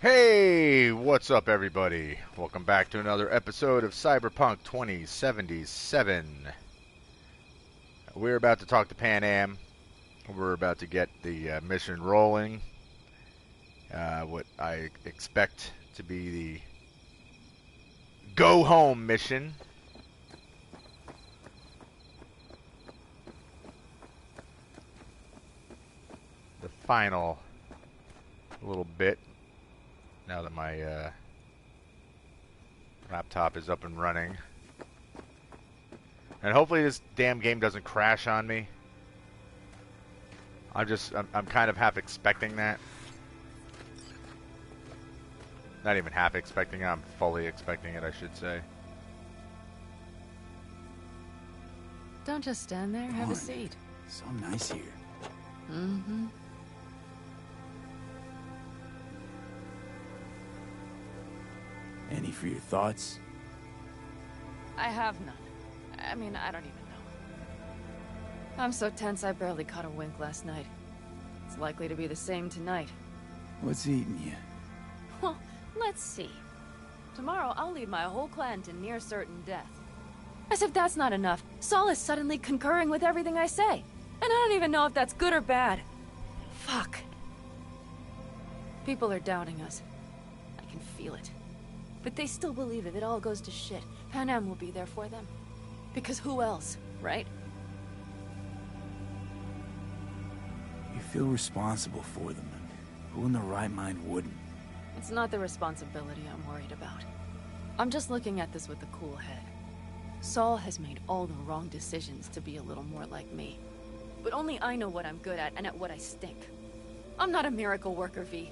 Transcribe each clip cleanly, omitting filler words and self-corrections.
Hey, what's up everybody? Welcome back to another episode of Cyberpunk 2077. We're about to talk to Pan Am. We're about to get the mission rolling. What I expect to be the go home mission. The final little bit. Now that my laptop is up and running. And hopefully this damn game doesn't crash on me. I'm kind of half expecting that. Not even half expecting it, I'm fully expecting it, I should say. Don't just stand there, have a seat. So nice here. Mm-hmm. Any for your thoughts? I have none. I mean, I don't even know. I'm so tense I barely caught a wink last night. It's likely to be the same tonight. What's eating you? Well, let's see. Tomorrow I'll lead my whole clan to near certain death. As if that's not enough, Saul is suddenly concurring with everything I say. And I don't even know if that's good or bad. Fuck. People are doubting us. I can feel it. But they still believe if it all goes to shit, Pan Am will be there for them. Because who else, right? You feel responsible for them, and who in their right mind wouldn't? It's not the responsibility I'm worried about. I'm just looking at this with a cool head. Saul has made all the wrong decisions to be a little more like me. But only I know what I'm good at and at what I stink. I'm not a miracle worker, V.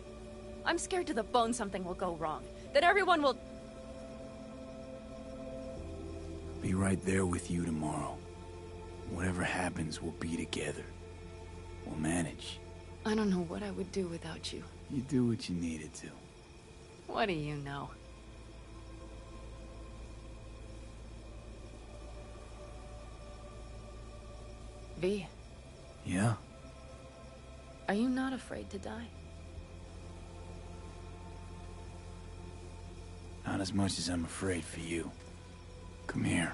I'm scared to the bone something will go wrong. That everyone will... Be right there with you tomorrow. Whatever happens, we'll be together. We'll manage. I don't know what I would do without you. You do what you needed to. What do you know? V, Yeah? are you not afraid to die? Not as much as I'm afraid for you. Come here.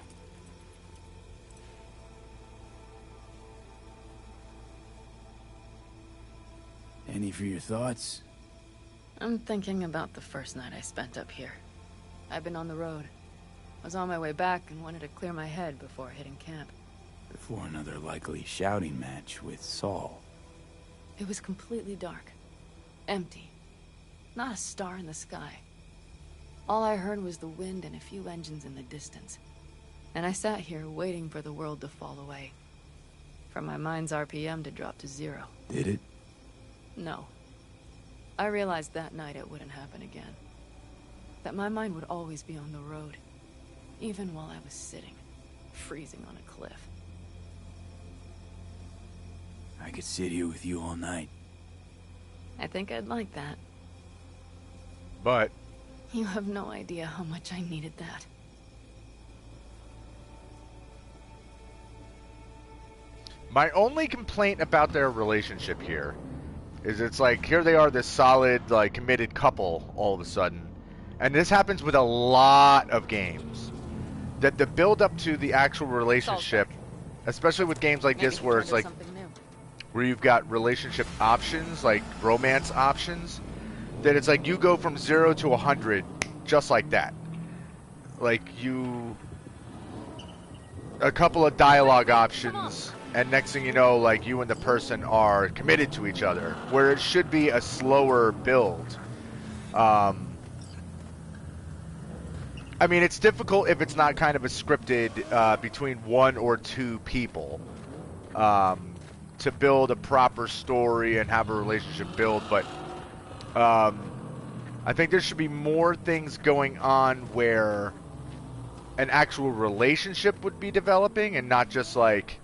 Any for your thoughts? I'm thinking about the first night I spent up here. I've been on the road. I was on my way back and wanted to clear my head before hitting camp. Before another likely shouting match with Saul. It was completely dark. Empty. Not a star in the sky. All I heard was the wind and a few engines in the distance. And I sat here waiting for the world to fall away. For my mind's RPM to drop to 0. Did it? No. I realized that night it wouldn't happen again. That my mind would always be on the road. Even while I was sitting, freezing on a cliff. I could sit here with you all night. I think I'd like that. But You have no idea how much I needed that. my only complaint about their relationship here is it's like here they are, this solid, like, committed couple all of a sudden. And this happens with a lot of games. That the build up to the actual relationship, especially with games like this where it's like where you've got relationship options, like romance options, that it's like you go from 0 to 100 just like that. Like a couple of dialogue options, and next thing you know, like you and the person are committed to each other, where it should be a slower build. I mean, it's difficult if it's not kind of a scripted between one or two people to build a proper story and have a relationship build, but I think there should be more things going on where an actual relationship would be developing and not just like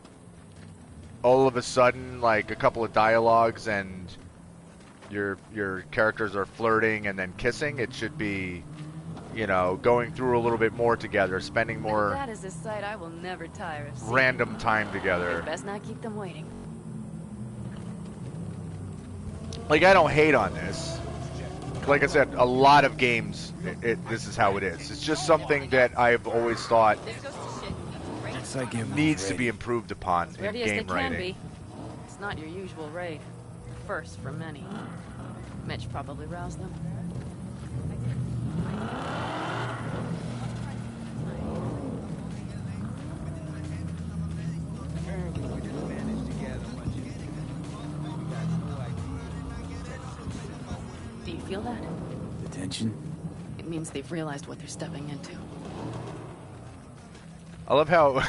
all of a sudden like a couple of dialogues and your characters are flirting and then kissing. It should be, you know, going through a little bit more together, spending more That is a sight I will never tire of seeing. random time together. Best not keep them waiting. Like, I don't hate on this. like I said, a lot of games, this is how it is. It's just something that I've always thought Looks like everyone's needs to ready. be improved upon As in ready as they game can writing. be. It's not your usual raid. First for many. Mitch probably roused them. Do you feel that? The tension? It means they've realized what they're stepping into. I love how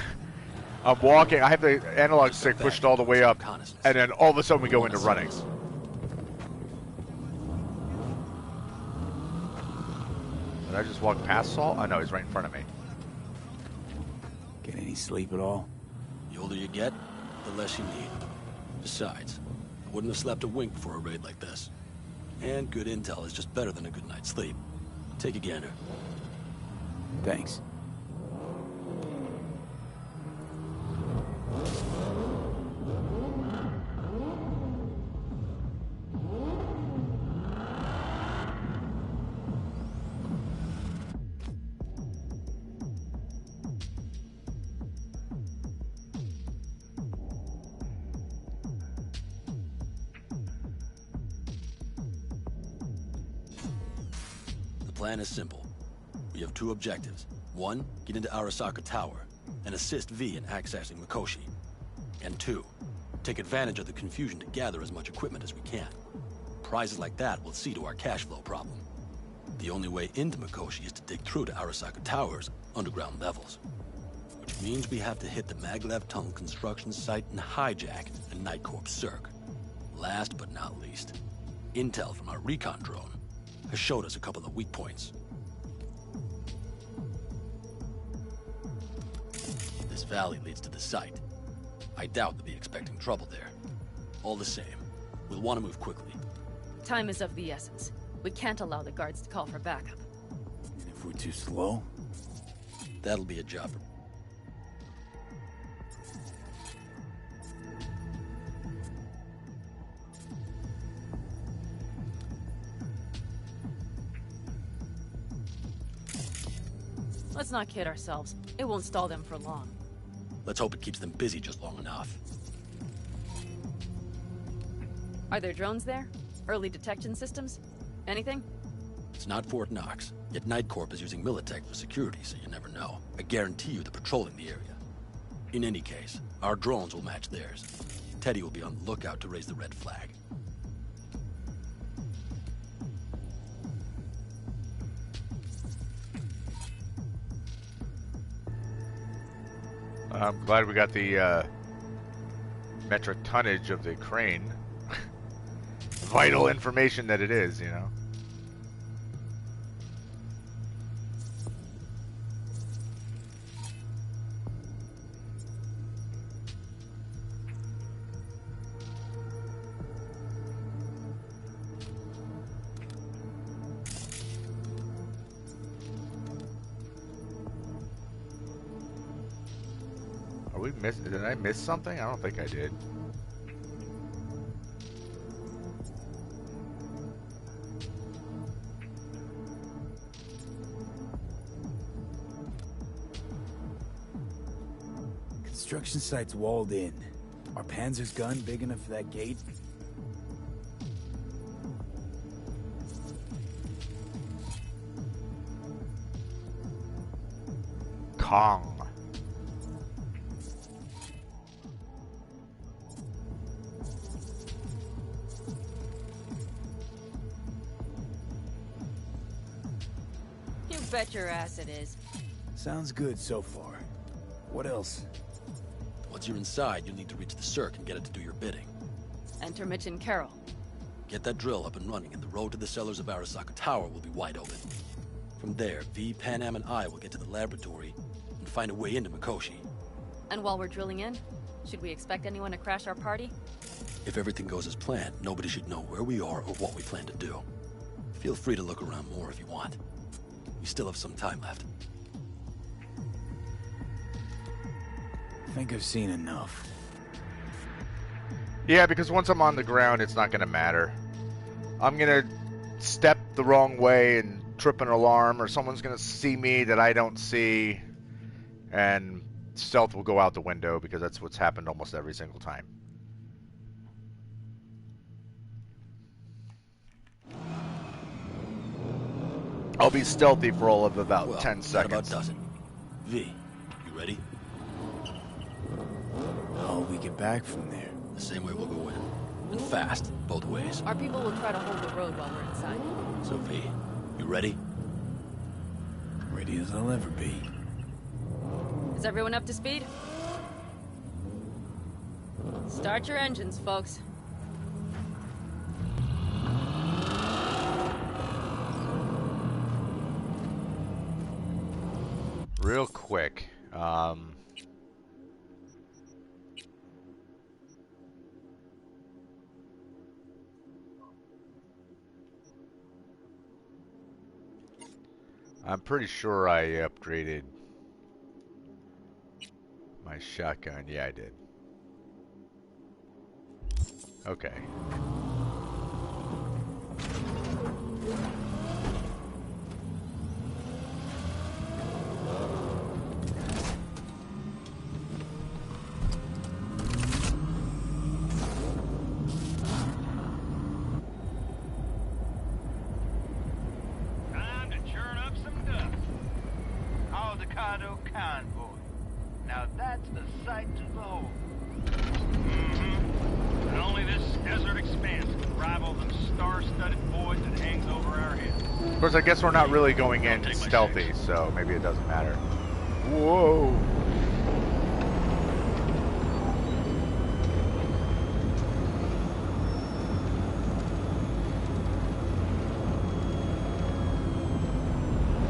I'm walking. I have the analog stick pushed all the way up, and then all of a sudden we go into running. Did I just walk past Saul? Oh no, he's right in front of me. Get any sleep at all? The older you get, the less you need. Besides, I wouldn't have slept a wink before a raid like this. And good intel is just better than a good night's sleep. Take a gander. Thanks. The plan is simple. We have two objectives. One, get into Arasaka Tower and assist V in accessing Mikoshi. And two, take advantage of the confusion to gather as much equipment as we can. Prizes like that will see to our cash flow problem. The only way into Mikoshi is to dig through to Arasaka Tower's underground levels. Which means we have to hit the Maglev Tunnel construction site and hijack a Night Corps Cirque. Last but not least, intel from our recon drone has showed us a couple of weak points. This valley leads to the site. I doubt they'll be expecting trouble there. All the same, we'll want to move quickly. Time is of the essence. We can't allow the guards to call for backup. And if we're too slow? That'll be a job for... Let's not kid ourselves. It won't stall them for long. Let's hope it keeps them busy just long enough. Are there drones there? Early detection systems? Anything? It's not Fort Knox, yet Night Corp is using Militech for security, so you never know. I guarantee you they're patrolling the area. In any case, our drones will match theirs. Teddy will be on the lookout to raise the red flag. I'm glad we got the metric tonnage of the crane. Vital information that it is, you know. Did I miss something? I don't think I did. Construction site's walled in. Are Panzer's gun big enough for that gate? Kong. You bet your ass it is. Sounds good so far. What else? Once you're inside, you'll need to reach the Cirque and get it to do your bidding. Enter Mitch and Carol. Get that drill up and running, and the road to the cellars of Arasaka Tower will be wide open. From there, V, Panam, and I will get to the laboratory and find a way into Mikoshi. And while we're drilling in, should we expect anyone to crash our party? If everything goes as planned, nobody should know where we are or what we plan to do. Feel free to look around more if you want. We still have some time left. I think I've seen enough. Yeah, because once I'm on the ground, it's not going to matter. I'm going to step the wrong way and trip an alarm, or someone's going to see me that I don't see, and stealth will go out the window because that's what's happened almost every single time. I'll be stealthy for all of about 10 seconds. That about does it. V, you ready? How will we get back from there? The same way we'll go in. And fast, both ways. Our people will try to hold the road while we're inside. So V, you ready? Ready as I'll ever be. Is everyone up to speed? Start your engines, folks. Real quick, I'm pretty sure I upgraded my shotgun. Yeah, I did. Okay. Convoy. Now that's the sight to behold. And only this desert expanse can rival them star-studded voids that hangs over our heads. Of course, I guess we're not really going in stealthy, so maybe it doesn't matter. Whoa!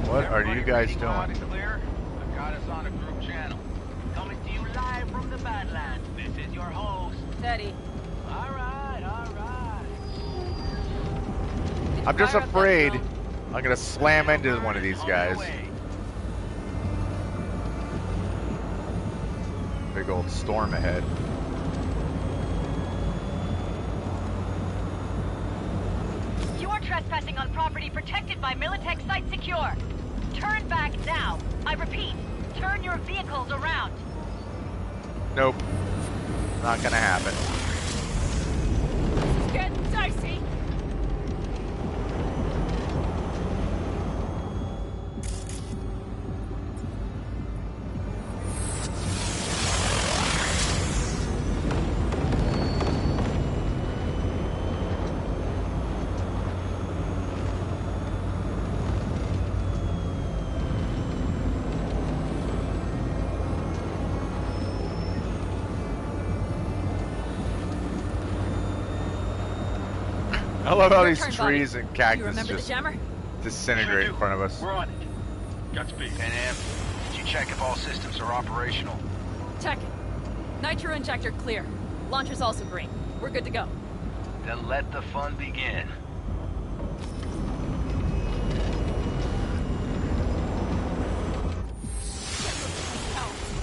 What are you guys doing? Got us on a group channel. Coming to you live from the Badlands. This is your host, Teddy. All right. I'm just afraid I'm gonna slam into one of these guys. Big old storm ahead. You are trespassing on property protected by Militech Site Secure. Turn back now. I repeat, turn your vehicles around. Nope. Not gonna happen. It's getting dicey. I love how Your these turn, trees Bobby. and You cactus remember just the jammer? disintegrate in front of us. We're on it. Godspeed. Pan Am, did you check if all systems are operational? Check it. Nitro injector clear. Launcher's also green. We're good to go. Then let the fun begin.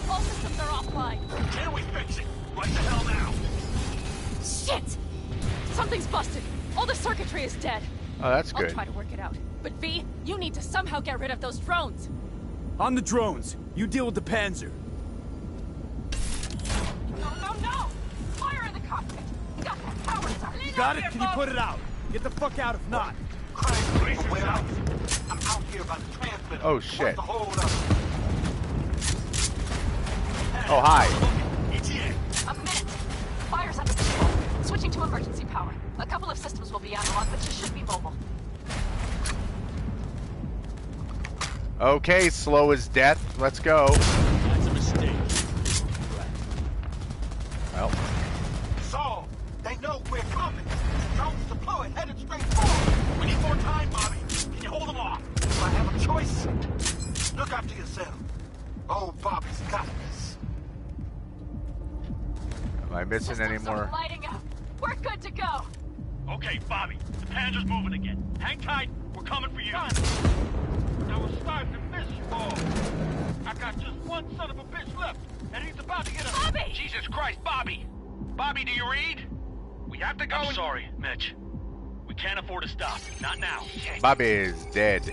All systems are offline. Can we fix it? Right the hell now? Shit! Something's busted. All the circuitry is dead. Oh, that's I'll good. try to work it out. But V, you need to somehow get rid of those drones. On the drones. You deal with the Panzer. No! Fire in the cockpit. Got that power source. You got it? Can you put it out? Get the fuck out if not. Way out. I'm out here by the transmitter. Oh, shit. What's the hold up? Oh, hi. A minute. Fire's under control. Switching to emergency power. A couple of systems will be analog, but you should be mobile. Okay, slow as death. Let's go. That's a mistake. Well, Saul, they know we're coming. Drones deployed, headed straight forward. We need more time, Bobby. Can you hold them off? Do I have a choice? Look after yourself. Oh, Bobby's got this. am I missing any Systems are more? lighting up. We're good to go. Okay, Bobby. The Panzer's moving again. Hang tight. We're coming for you. I was starting to miss you all. I got just one son of a bitch left, and he's about to get a... Bobby! Jesus Christ, Bobby! Bobby, do you read? We have to go. I'm sorry, Mitch. We Can't afford to stop. Not now. Bobby is dead.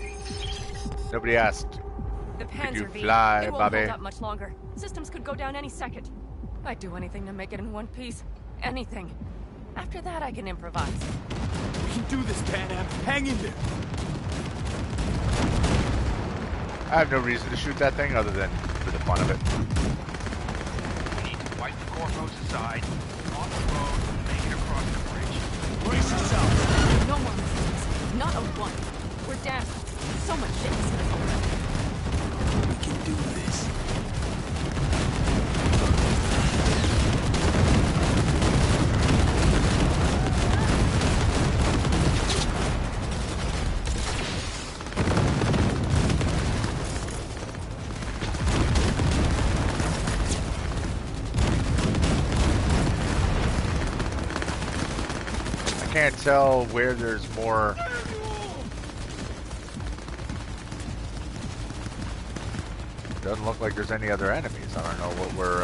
Nobody asked. The Could you Panzer V. fly, It won't Bobby? hold up much longer. Systems could go down any second. I'd do anything to make it in one piece. Anything. After that, I can improvise. We can do this, Pan Am. Hang in there. I have no reason to shoot that thing other than for the fun of it. We need to wipe the corpos aside, off the road, and make it across the bridge. Brace yourself. No more mistakes. Not a one. We're down. So much shit is gonna go down. We can do this. I can't tell where there's more. Doesn't look like there's any other enemies. I don't know what we're.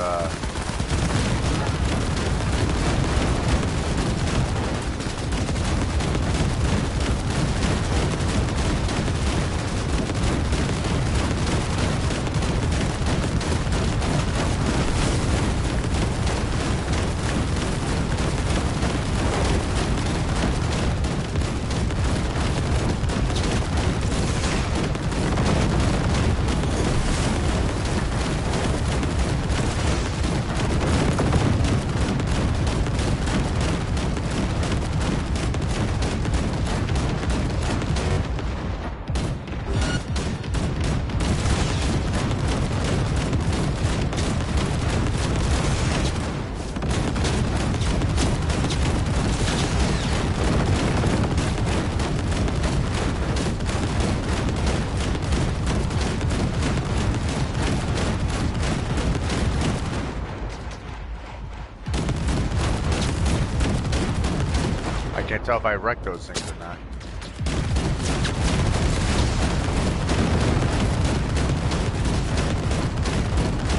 I can't tell if I wrecked those things or not.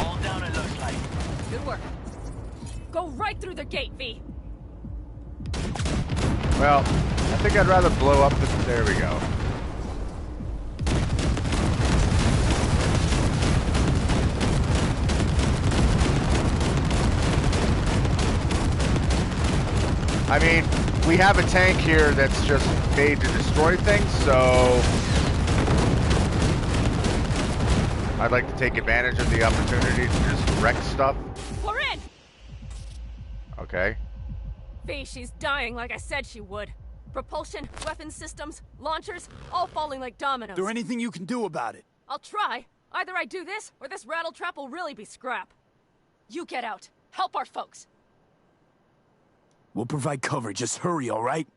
All down, it looks like. Good work. Go right through the gate, V. Well, I think I'd rather blow up the. There we go. I mean, we have a tank here that's just made to destroy things, so I'd like to take advantage of the opportunity to just wreck stuff. We're in! Okay. V, she's dying like I said she would. Propulsion, weapon systems, launchers, all falling like dominoes. Is there anything you can do about it? I'll try. Either I do this, or this rattletrap will really be scrap. You get out. Help our folks. We'll provide cover. Just hurry, all right?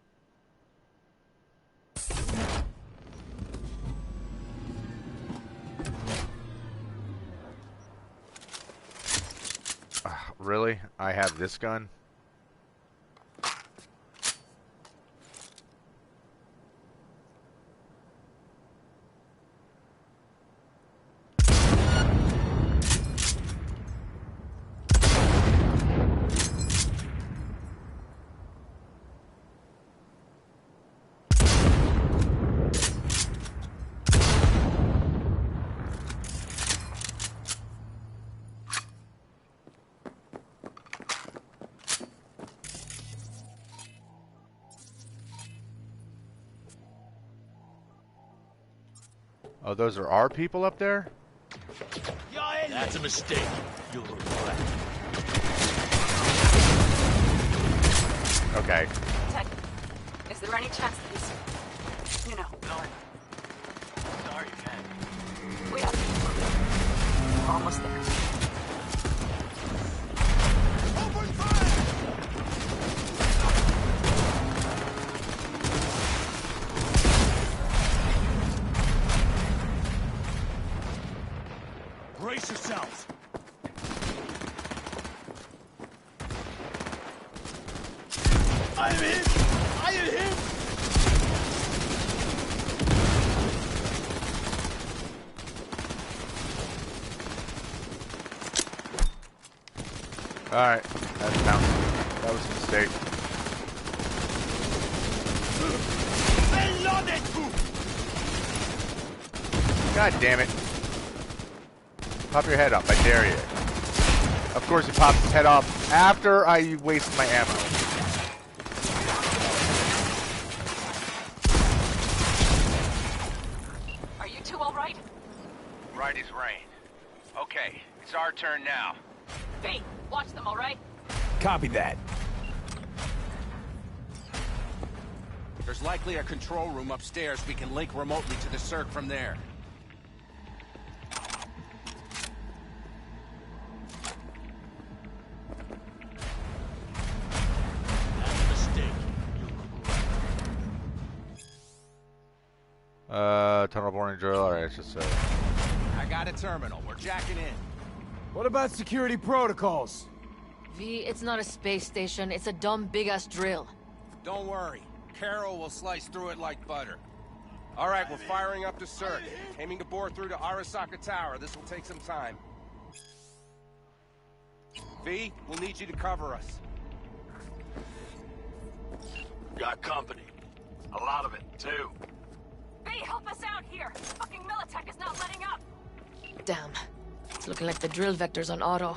Really? I have this gun? Oh, those are our people up there? That's a mistake. You'll regret. Okay. Ted, is there any chance that he's... You know. No. Sorry, man. We have to move. We're almost there. Open fire! Brace yourselves. I am hit! I am hit! Alright. That's bouncing. That was a mistake. God damn it. Pop your head up, I dare you. Of course he pops his head off after I waste my ammo. Are you two all right? Right as rain. Okay, it's our turn now. V, watch them, all right? Copy that. There's likely a control room upstairs we can link remotely to the circ from there. That's a mistake. You're correct. Tunnel boring drill. Alright, it's just I got a terminal. We're jacking in. What about security protocols? V, it's not a space station. It's a dumb big-ass drill. Don't worry. Carol will slice through it like butter. All right, we're firing up the circ. Aiming to bore through to Arasaka Tower. This will take some time. V, we'll need you to cover us. Got company. A lot of it, too. V, help us out here! Fucking Militech is not letting up! Damn. It's looking like the drill vector's on auto.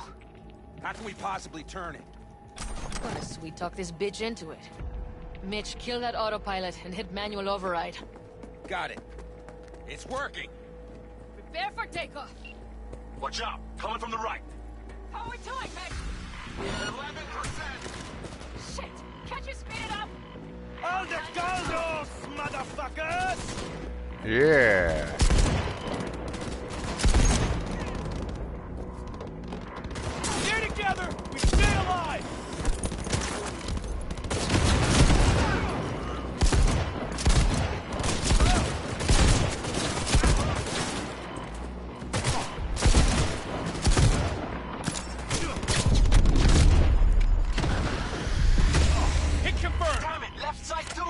How can we possibly turn it? Gotta sweet talk this bitch into it. Mitch, kill that autopilot and hit manual override. Got it. It's working. Prepare for takeoff. Watch out! Coming from the right. How are we doing, Mitch? 11%! Shit! Can't you speed it up? All the galdos, motherfuckers! yeah. Stay together! We stay alive! Hit confirmed! Damn it! Left side too!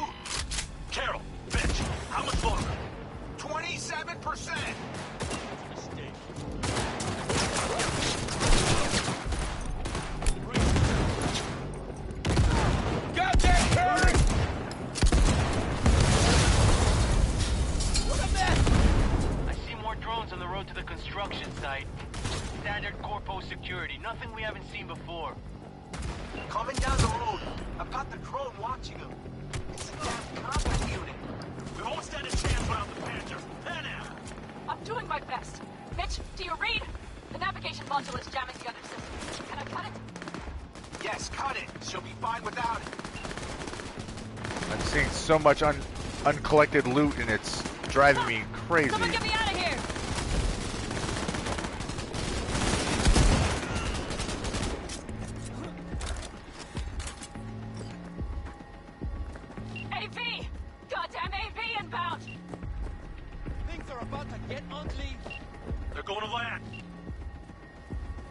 Carol, bitch, how much longer? 27%! Mistake. Goddamn Carol! What a mess! I see more drones on the road to the construction site. Standard corpo security, nothing we haven't seen before. Coming down the road. I've got the drone watching him. It's a damn combat unit. We won't stand a chance without the Panthers. Pan out! I'm doing my best. Mitch, do you read? The navigation module is jamming the other system. Can I cut it? Yes, cut it. She'll be fine without it. I'm seeing so much uncollected loot and it's driving me crazy. Someone get me out of here! AV! Goddamn AV inbound! Things are about to get ugly. They're going to land.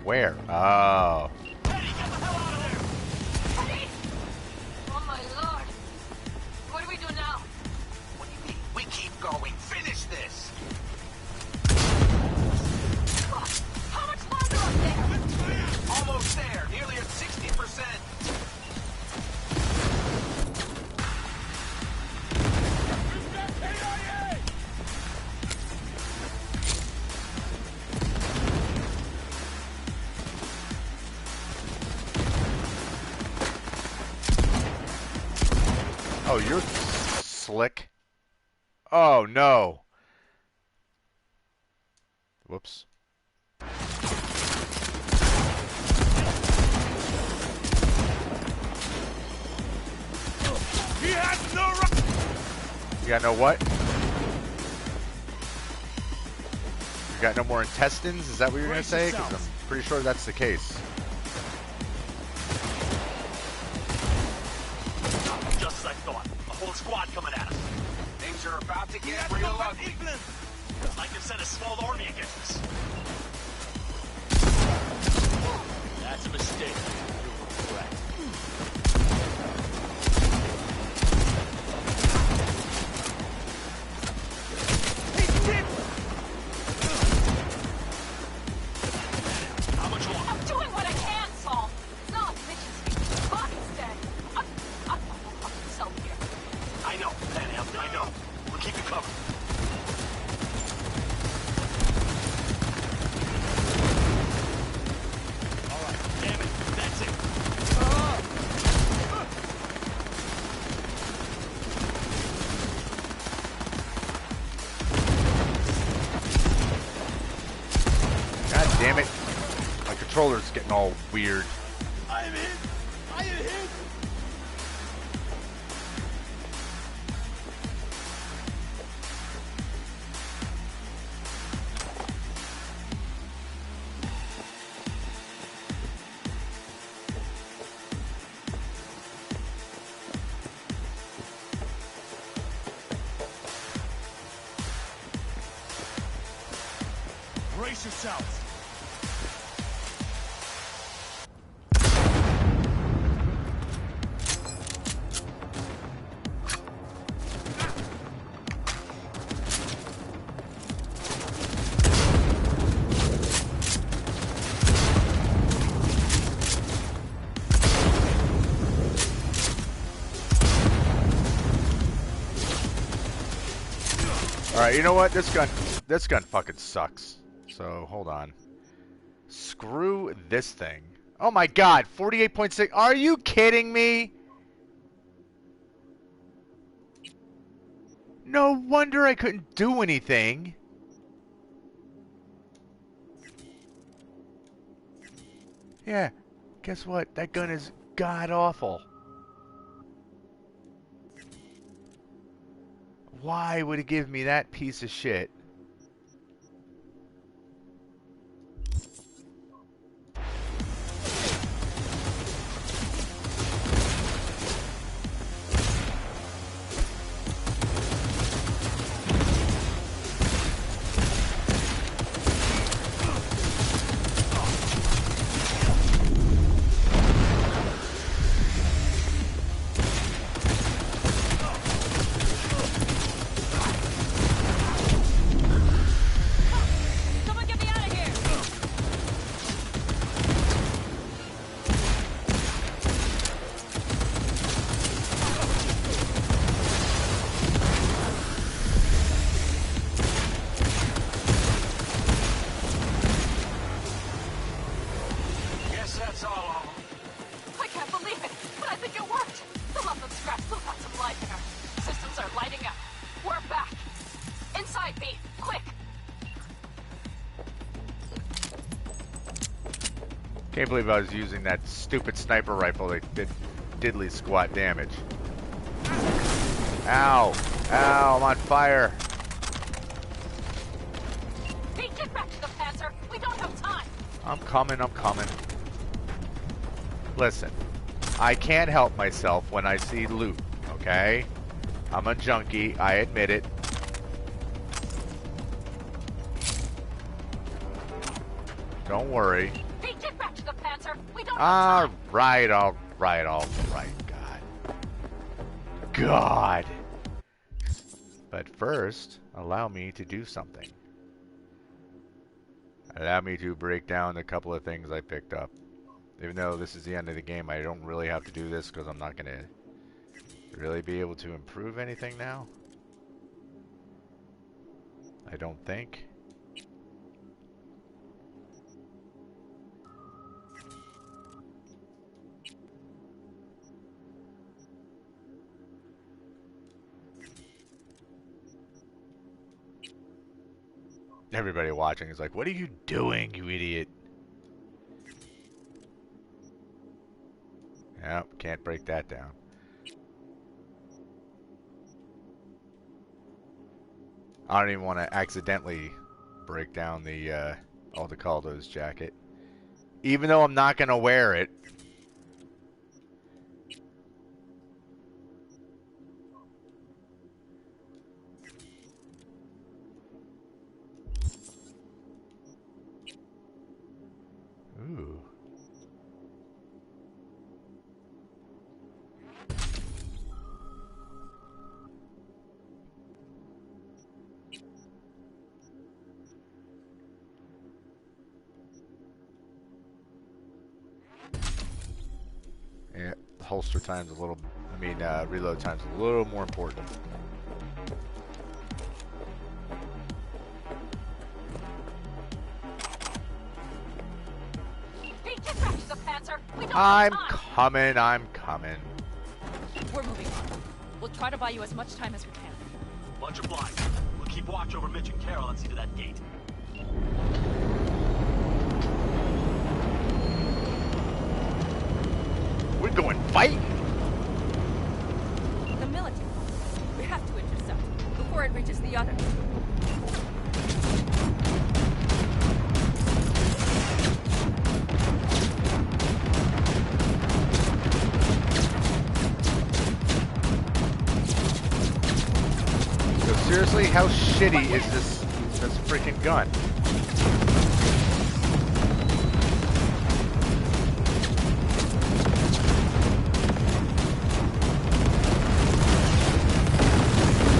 Where? Oh. Eddie, get the hell out of there! Eddie! Oh my lord! What do we do now? What do you mean? We keep going. Finish this. How much longer up there? Almost there. Nearly at 60%. Oh, you're slick. Oh, no. Whoops. He has no right. You got no what? You got no more intestines? Is that what you're going to say? Because I'm pretty sure that's the case. Just as I thought. A whole squad coming at us. Things are about to get real ugly. I can send a small army against us. That's a mistake. You're correct. How much longer? I'm doing what I can, Saul. It's not Mitch's fucking dead. I'm fucking myself here. I know. getting all weird. I am hit! I am hit! Brace yourselves! Alright, you know what? This gun fucking sucks. So, hold on. Screw this thing. Oh my god, 48.6. Are you kidding me? No wonder I couldn't do anything. Yeah, guess what? That gun is god-awful. Why would it give me that piece of shit? Someone get me out of here! Guess that's all of them. I can't believe it, but I think it worked. The lump of scrap still got some life in her. Systems are lighting up. We're back. Inside, B. Quick. Can't believe I was using that stupid sniper rifle that did diddly squat damage. Ow! Ow, I'm on fire. B, get back to the Panzer. We don't have time. I'm coming, I'm coming. Listen, I can't help myself when I see loot, okay? I'm a junkie, I admit it. Don't worry. B, get back to the Panzer. We don't have time. Alright, alright, alright, God. God! But first, allow me to do something. Allow me to break down a couple of things I picked up. Even though this is the end of the game, I don't really have to do this because I'm not going to really be able to improve anything now. I don't think. Everybody watching is like, what are you doing, you idiot? Yep, can't break that down. I don't even want to accidentally break down the Aldecaldo's jacket. Even though I'm not going to wear it. Ooh. Yeah, holster time's a little, reload time's a little more important. B, get back to the Panzer. We don't I'm have time. coming, I'm coming. We're moving on. We'll try to buy you as much time as we can. Bunch of blinds. We'll keep watch over Mitch and Carol and see to that gate. We going fighting? The military. We have to intercept before it reaches the others. So seriously, how shitty is this freaking gun?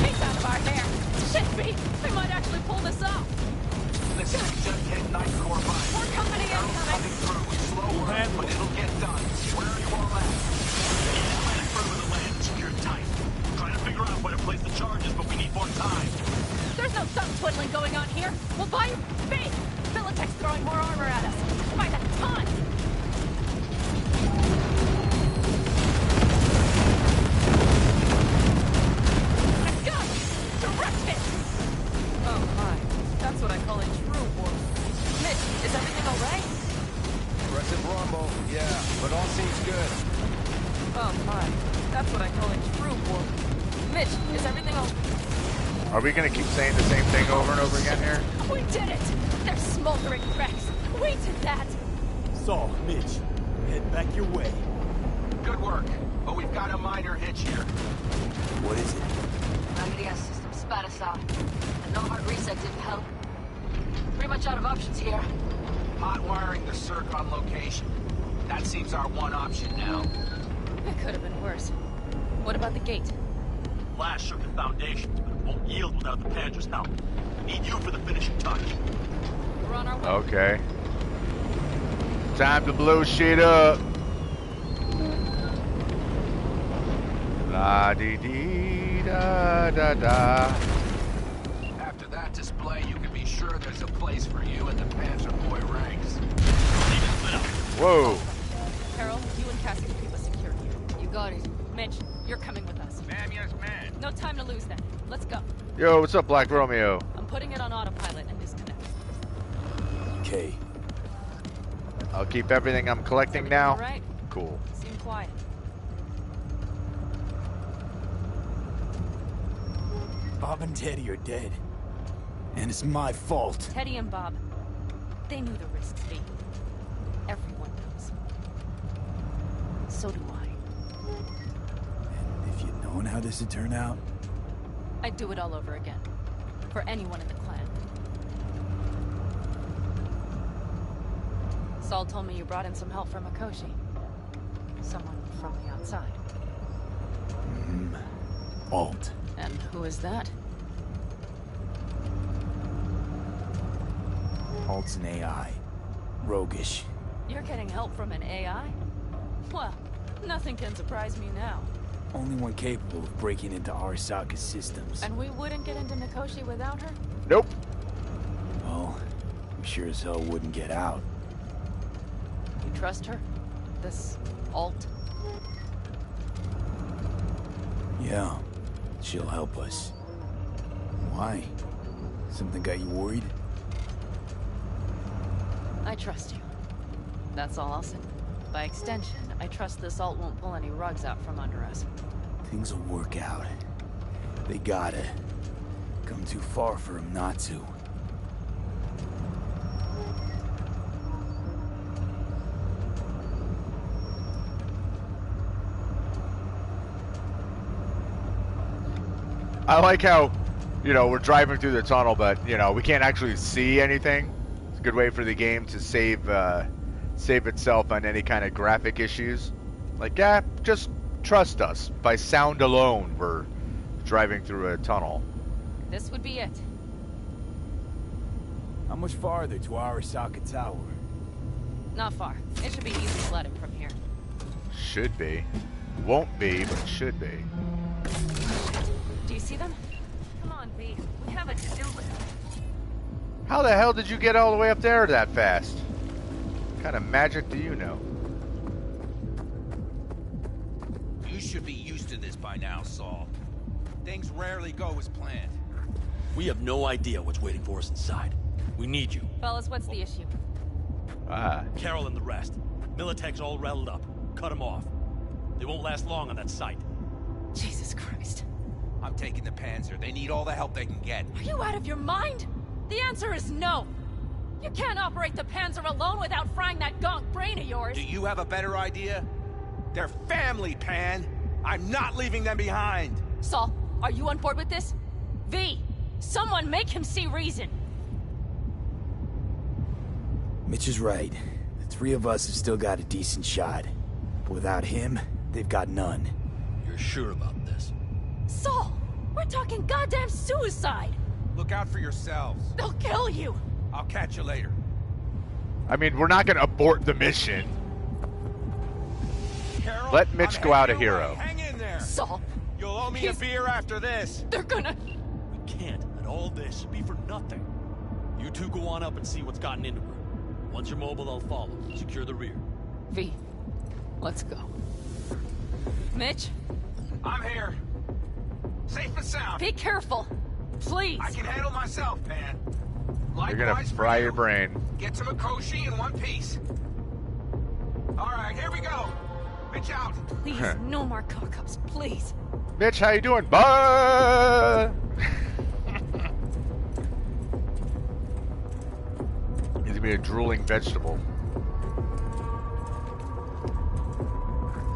He's out of our hair. Shit, B. We might actually pull this off. Listen, we just hit 9th Corps by. More company Coming incoming. through with slow work, but it'll get done. Where are you all at? Plan further the land, secure tight. Trying to figure out where to place the charges, but we need more time. There's no thumb twiddling going on here. We'll buy you B. Militech's throwing more armor at us. By the ton. Let's go. Direct hit. Oh my. That's what I call a true war. Mitch, is everything all right? Aggressive rumble, yeah, but all seems good. Oh my. That's what I call a true war. Mitch, is everything all... Are we gonna keep saying the same thing over and over again here? We did it! They're smoldering wrecks! We did that! Saul, Mitch, head back your way. Good work, but we've got a minor hitch here. What is it? Magnetic system spat us out. And no hard reset didn't help. Pretty much out of options here. Hot wiring the circ on location. That seems our one option now. It could have been worse. What about the gate? Last shook the foundations, but it won't yield without the Panzer's help. We need you for the finishing touch. We're on our way. Okay. Time to blow shit up. La dee dee da da da. After that display, you can be sure there's a place for you in the Panzer Boy ranks. Whoa. Carol, you and Cassie keep us secure here. You got it. Mitch, you're coming with us. Ma'am, yes, ma'am. No time to lose then. Let's go. Yo, what's up, Black Romeo? I'm putting it on autopilot and disconnect. Okay. I'll keep everything I'm collecting now. All right? Cool. Seem quiet. Bob and Teddy are dead. And it's my fault. Teddy and Bob, they knew the risks, V. Everyone knows. So do I. And if you'd known how this would turn out, I'd do it all over again. For anyone in the clan. Saul told me you brought in some help from Mikoshi. Someone from the outside. Alt. And who is that? Alt's an AI. Roguish. You're getting help from an AI? Well, nothing can surprise me now. Only one capable of breaking into Arasaka's systems. And we wouldn't get into Mikoshi without her? Nope. Well, I'm sure as hell wouldn't get out. You trust her? This alt? Yeah, she'll help us. Why? Something got you worried? I trust you. That's all I'll say. By extension, I trust this alt won't pull any rugs out from under us. Things will work out. They gotta. Come too far for him not to. I like how, you know, we're driving through the tunnel, but, you know, we can't actually see anything. It's a good way for the game to save itself on any kind of graphic issues. Like, yeah, just trust us. By sound alone, we're driving through a tunnel. This would be it. How much farther to Arasaka Tower? Not far. It should be easy sledding from here. Should be. Won't be, but should be. Do you see them? Come on, V. We have a to-do list. How the hell did you get all the way up there that fast? What kind of magic do you know? You should be used to this by now, Saul. Things rarely go as planned. We have no idea what's waiting for us inside. We need you. Fellas, what's the issue? Ah. Carol and the rest. Militech's all rattled up. Cut them off. They won't last long on that site. Jesus Christ. I'm taking the Panzer. They need all the help they can get. Are you out of your mind? The answer is no. You can't operate the Panzer alone without frying that gonk brain of yours. Do you have a better idea? They're family, Pan. I'm not leaving them behind. Saul, are you on board with this? V, someone make him see reason. Mitch is right. The three of us have still got a decent shot. But without him, they've got none. You're sure about this? Saul, we're talking goddamn suicide. Look out for yourselves. They'll kill you. I'll catch you later. I mean, we're not gonna abort the mission. Carol, Let Mitch go out a hero. Hang in there. Saul, You'll owe me a beer after this. they're gonna... We can't let all this be for nothing. You two go on up and see what's gotten into her. Once you're mobile, I'll follow. Secure the rear. V, let's go. Mitch, I'm here. Safe and sound. be careful. Please. I can handle myself, Pan. You're gonna Likewise for fry you. your brain. Get to Mikoshi in one piece. All right, here we go. Mitch out. Please, no more cock-ups, please. Mitch, how you doing? Bye. He's gonna be a drooling vegetable.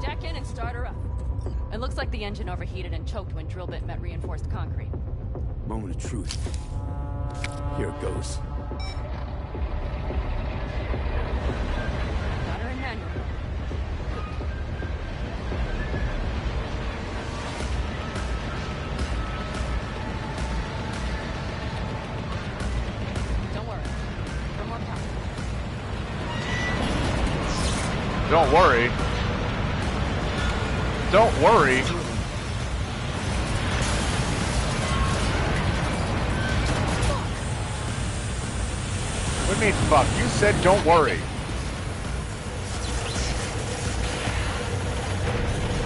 Jack in and start her up. It looks like the engine overheated and choked when drill bit met reinforced concrete. Moment of truth. Here it goes. Got her in manual. Don't worry. No more power. Don't worry. Don't worry. What do you mean, fuck? You said don't worry.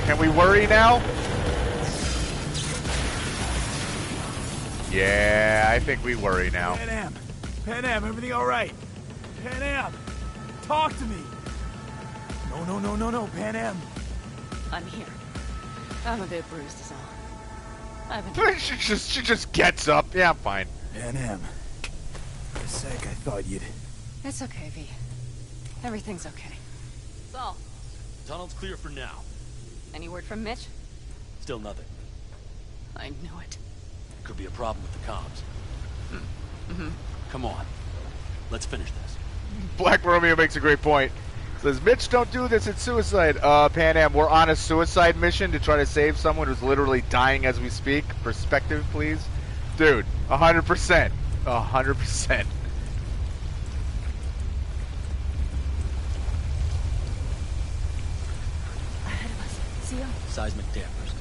Can we worry now? Yeah, I think we worry now. Pan Am, everything all right? Pan Am, talk to me. No, Pan Am. I'm here. I'm a bit bruised, is all. I haven't... she just gets up. Yeah, I'm fine. Pan Am. For a sec, I thought you'd... It's okay, V. Everything's okay. Saul, Tunnel's clear for now. any word from Mitch? Still nothing. I knew it. Could be a problem with the comms. Mm-hmm. Come on. Let's finish this. Black Romeo makes a great point. Says, Mitch, don't do this, it's suicide. Pan Am, we're on a suicide mission to try to save someone who's literally dying as we speak. Perspective, please. Dude, 100%. 100%. Ahead of us. See him? Seismic dampers.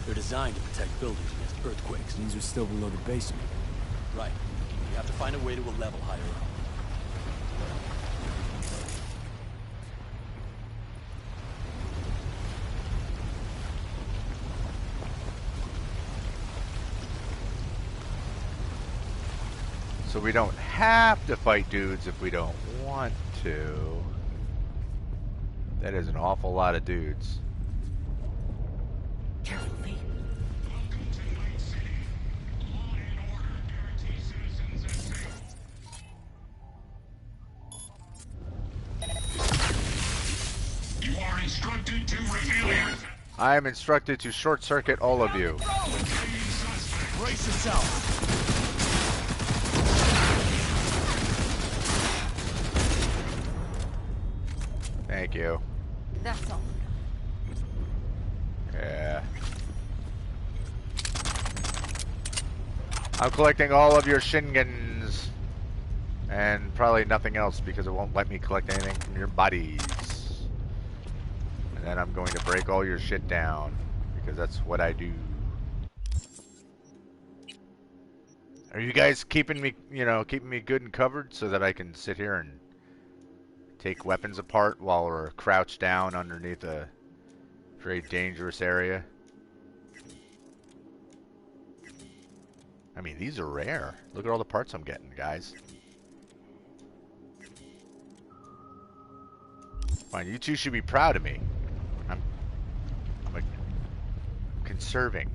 They're designed to protect buildings against earthquakes. These are still below the basement. Right. You have to find a way to a level higher up. So we don't have to fight dudes if we don't want to. That is an awful lot of dudes. Careful, V. You are instructed to reveal your... I am instructed to short circuit all of you. Brace yourself. Thank you. That's all. Yeah. I'm collecting all of your shingans. And probably nothing else because it won't let me collect anything from your bodies. And then I'm going to break all your shit down. Because that's what I do. Are you guys keeping me, keeping me good and covered so that I can sit here and take weapons apart while we're crouched down underneath a very dangerous area? I mean, these are rare. Look at all the parts I'm getting, guys. Fine, you two should be proud of me. conserving.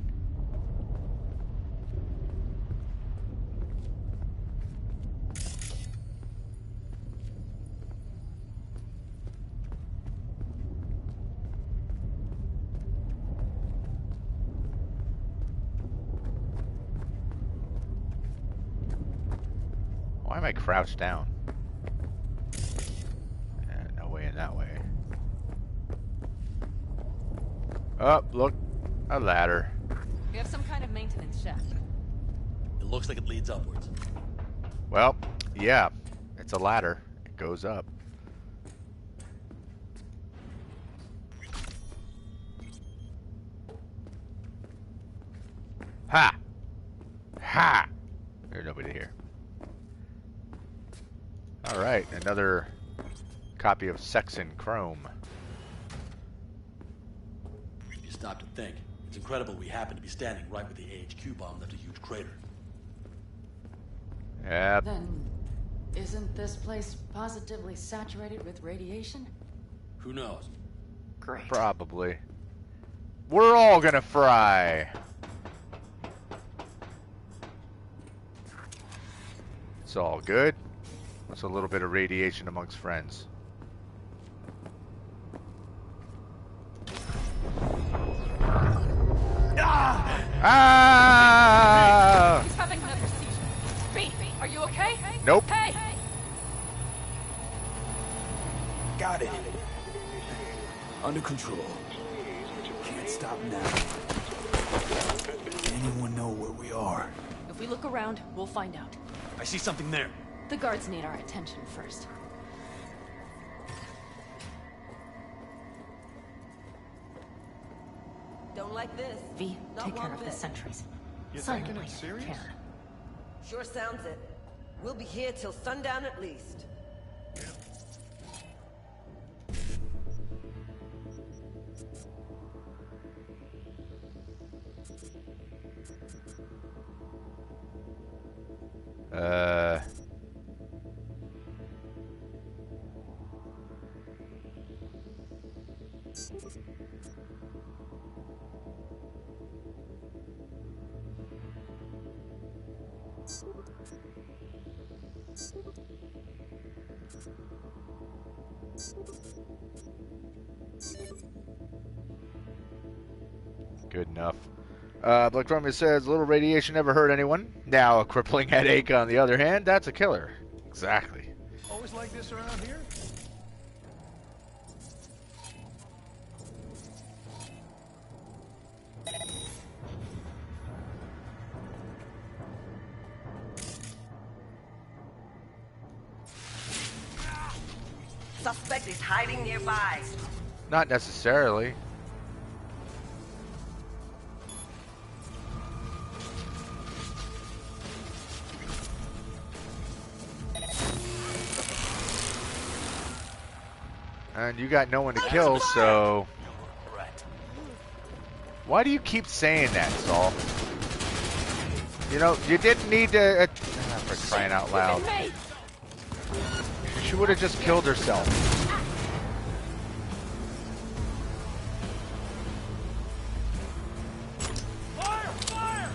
Why am I crouched down? No way in that way. Oh, look, a ladder. We have some kind of maintenance shaft. It looks like it leads upwards. Well, yeah, it's a ladder. It goes up. Ha! Ha! There's nobody here. Alright, another copy of Sex and Chrome. If you stop to think, it's incredible we happen to be standing right where the AHQ bomb left a huge crater. Yep. Then, isn't this place positively saturated with radiation? Who knows? Great. Probably. We're all gonna fry. It's all good. It's a little bit of radiation amongst friends. Ah! He's having another seizure. B, are you okay? Nope. Hey! Got it. Under control. Can't stop now. Does anyone know where we are? If we look around, we'll find out. I see something there. The guards need our attention first. Don't like this. V, Not take care one of the bit. sentries. You Silently, taking it serious? Can. Sure sounds it. We'll be here till sundown at least. Good enough. Black Romeo says, little radiation never hurt anyone. Now a crippling headache, on the other hand, that's a killer. Exactly. Always like this around here? Suspect is hiding nearby. Not necessarily. And you got no one to kill, so... Why do you keep saying that, Saul? You know, you didn't need to... for crying out loud. She would have just killed herself. Fire! Fire!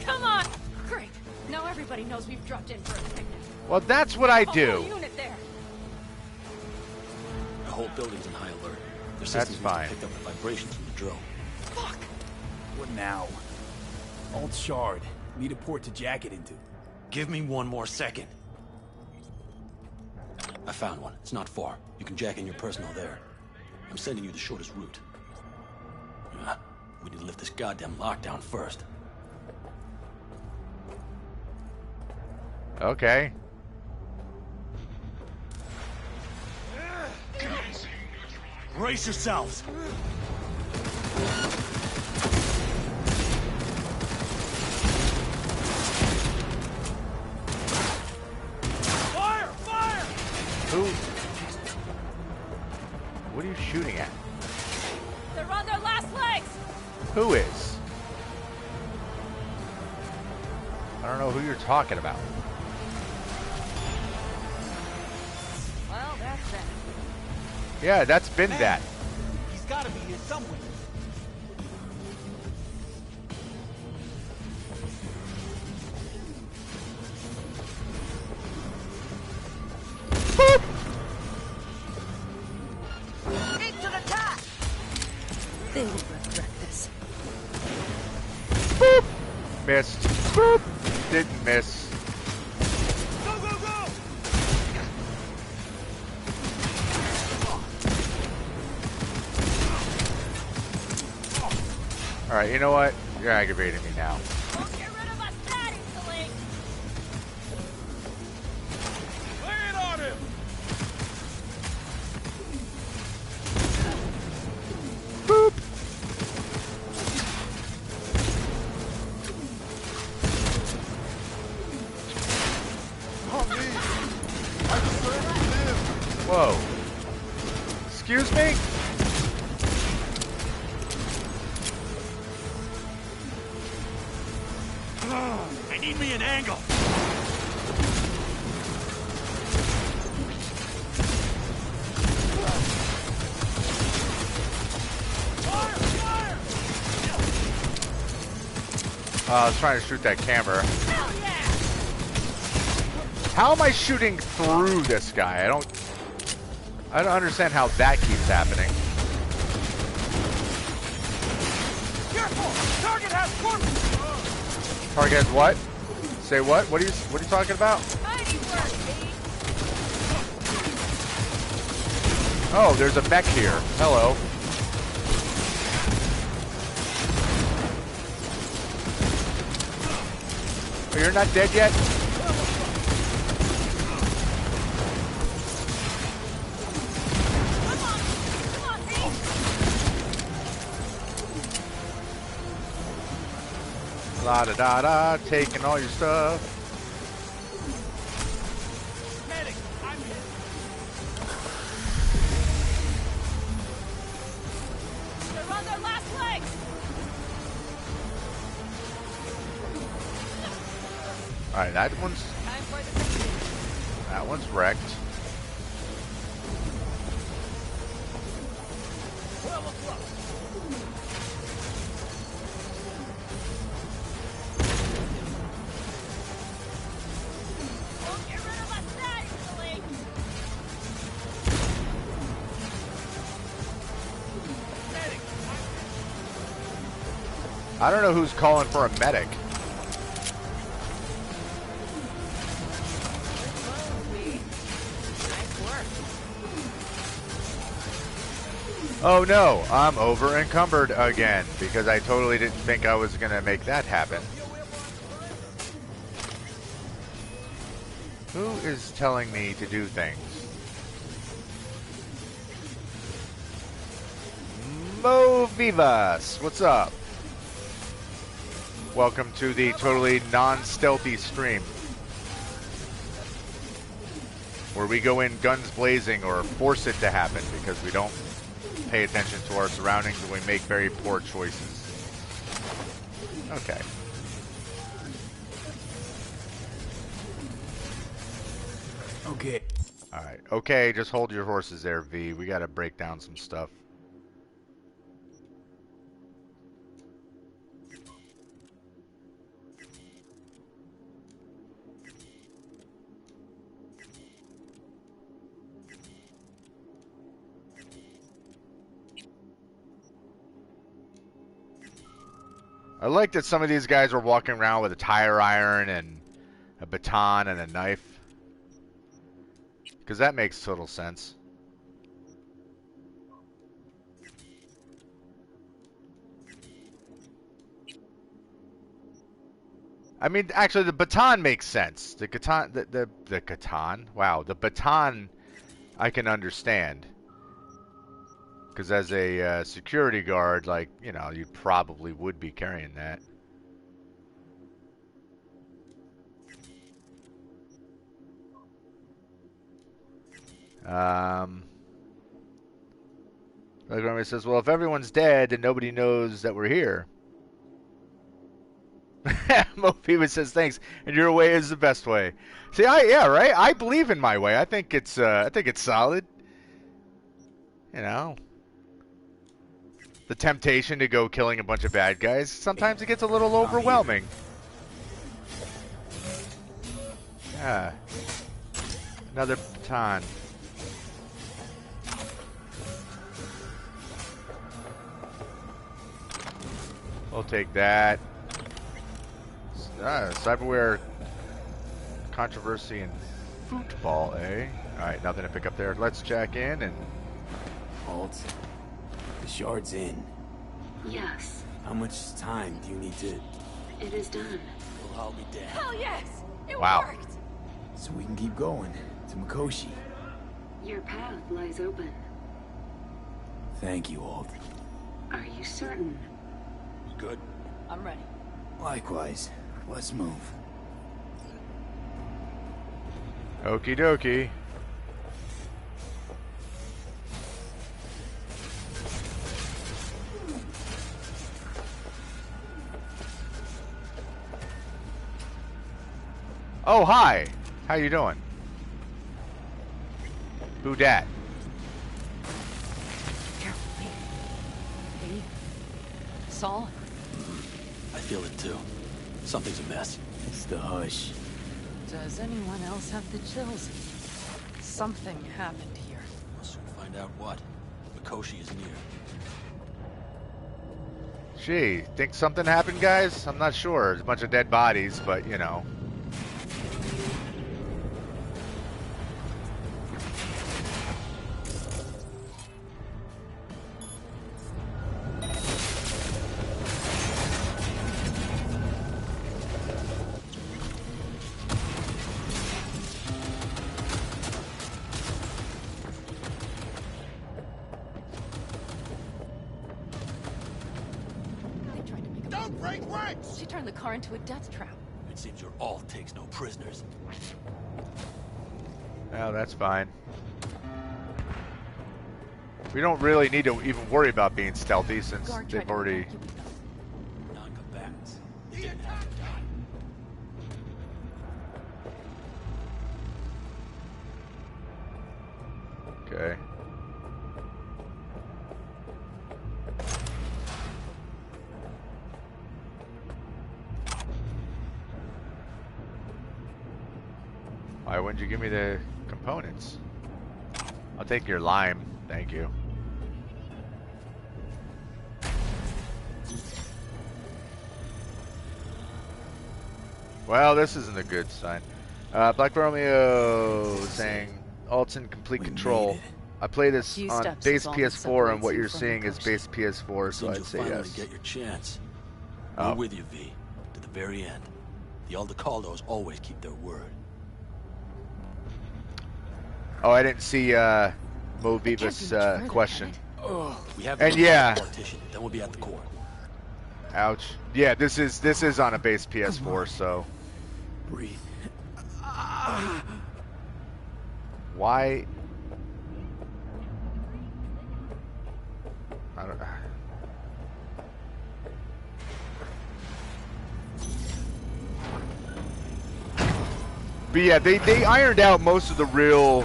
Come on! Great. Now everybody knows we've dropped in for a picnic. Well, that's what I A do. whole unit there. The whole building's in high alert. Their That's systems fine. picked up the vibrations from the drill. Fuck! What now? Alt shard. Need a port to jack it into. Give me one more second. I found one. It's not far. You can jack in your personal there. I'm sending you the shortest route. We need to lift this goddamn lockdown first. Okay. Brace yourselves! Fire! Fire! Who? What are you shooting at? They're on their last legs! Who is? I don't know who you're talking about. that. Yeah, that's been Man, that. He's gotta be here somewhere. Into the top! They will regret this. Boop! Missed. Boop! Didn't miss. Go, go, go! Alright, you know what? You're aggravating me now. Don't get rid of us that easily! Lay it on him! Boop! Whoa. Excuse me? I need me an angle. I was trying to shoot that camera. How am I shooting through this guy? I don't understand how that keeps happening. Careful! Target has corpses! Target has what? Say what? What are you talking about? Mighty work, Oh, there's a mech here. Hello. Oh, you're not dead yet? La da da da, taking all your stuff. Medic, I'm hit. They're on their last legs! Alright, that one's Time for the that one's wrecked. Don't get rid of us that easily! I don't know who's calling for a medic. Oh no, I'm over encumbered again because I totally didn't think I was gonna make that happen. Who is telling me to do things? Mo Vivas, what's up? Welcome to the totally non-stealthy stream, where we go in guns blazing or force it to happen because we don't pay attention to our surroundings and we make very poor choices. Okay. Okay. Alright. Okay, just hold your horses there, V. We gotta break down some stuff. I like that some of these guys were walking around with a tire iron and a baton and a knife. Because that makes total sense. I mean, actually, the baton makes sense. The baton, the baton. Wow, the baton, I can understand. Because as a security guard, like, you know, you probably would be carrying that. Like Remy says, well, if everyone's dead, then nobody knows that we're here. Moby says thanks, and your way is the best way. See, yeah, right. I believe in my way. I think it's solid. You know, the temptation to go killing a bunch of bad guys, sometimes it gets a little overwhelming. Yeah. Another baton. We'll take that. Cyberware controversy and football, eh? Alright, nothing to pick up there. Let's check in and... Halt. The shard's in. Yes. How much time do you need to... It is done. We'll all be dead. Hell yes! It Wow. worked! So we can keep going to Mikoshi. Your path lies open. Thank you, Alt. Are you certain? Good. I'm ready. Likewise. Let's move. Okie dokie. Oh, hi. How you doing? Who dat? Careful, Lee. Lee? Saul? I feel it too. Something's amiss. It's the hush. Does anyone else have the chills? Something happened here. We'll soon find out what. Mikoshi is near. Gee, think something happened, guys? I'm not sure. There's a bunch of dead bodies, but, you know. She turned the car into a death trap. It seems your alt takes no prisoners. Oh, that's fine. We don't really need to even worry about being stealthy since they've already... Non-combatants. They didn't have to die. Okay. Why wouldn't you give me the components? I'll take your lime, thank you. Well, this isn't a good sign. Black Romeo saying, Alt's in complete control. I play this on base PS4, and what you're seeing is base PS4, so I'd say yes. Get your chance. We're with you, V, to the very end. The Aldecaldos always keep their word. Oh, I didn't see Mo Viva's question. We have and yeah, partition. Then we'll be at the core. Ouch. Yeah, this is on a base PS4, so. Breathe. Why? I don't. But yeah, they ironed out most of the real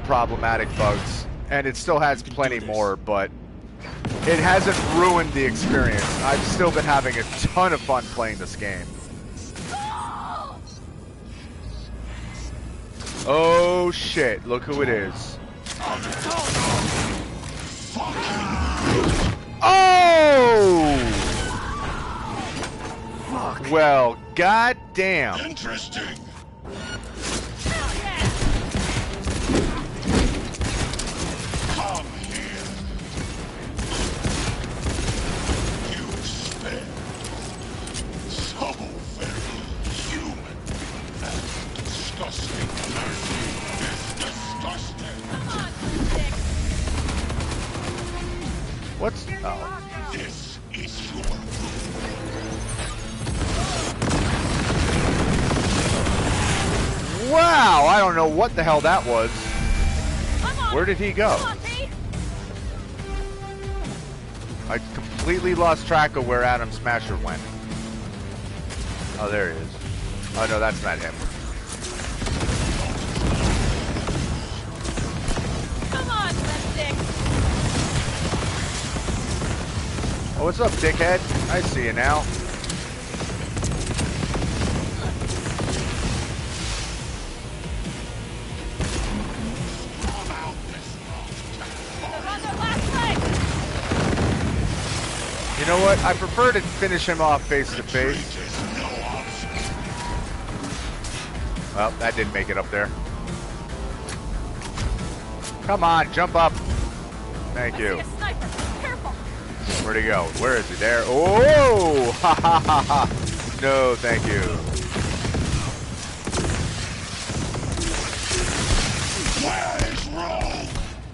problematic bugs, and it still has plenty more, but it hasn't ruined the experience. I've still been having a ton of fun playing this game. Oh shit, look who it is. Oh! Fuck. Well, goddamn. Interesting. Come here. You spell so very human and disgusting. Mercy is disgusting. Come on, dick. What's oh? This is your room. Wow, I don't know what the hell that was. Where did he go? I completely lost track of where Adam Smasher went. Oh, there he is. Oh, no, that's not him. Come on, lipstick. Oh, what's up, dickhead? I see you now. You know what? I prefer to finish him off face to face. Well, that didn't make it up there. Come on, jump up. Thank you. Where'd he go? Where is he? There. Oh! Ha ha ha ha! No, thank you. Where is Rome?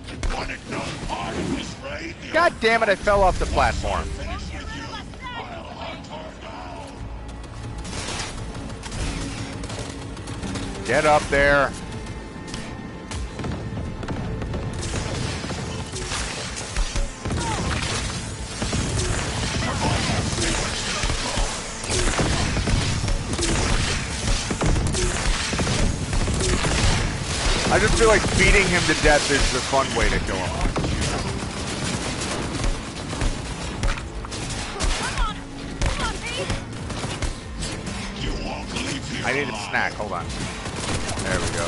You wanted no part of this raid? God damn it, I fell off the platform. Get up there. I just feel like beating him to death is the fun way to kill him. I need a snack, hold on. There we go.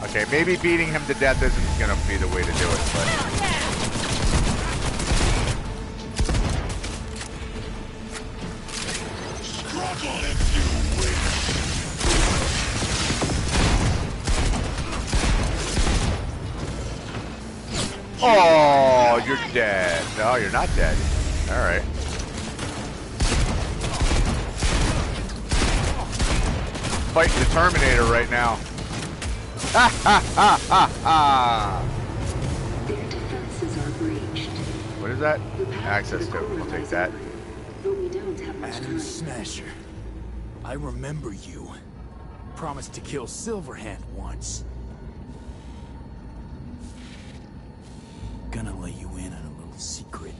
Okay, maybe beating him to death isn't gonna be the way to do it, but... Oh, you're dead. No, you're not dead. Alright. Fighting the Terminator right now. Ha ha ha ha ha! Their defenses are breached. What is that? Access to. We'll take that. But we don't have much Adam time. Smasher. I remember you. Promised to kill Silverhand once. Gonna let you in on a little secret.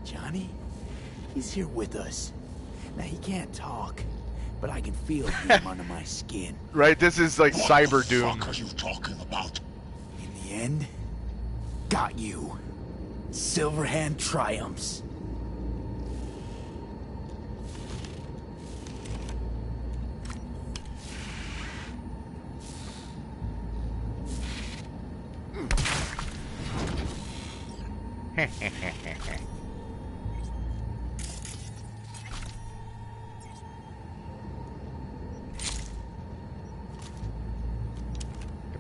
Johnny? He's here with us. Now he can't talk, but I can feel him under my skin. Right, this is like Cyber Doom. What the fuck are you talking about? In the end, got you. Silverhand triumphs. Get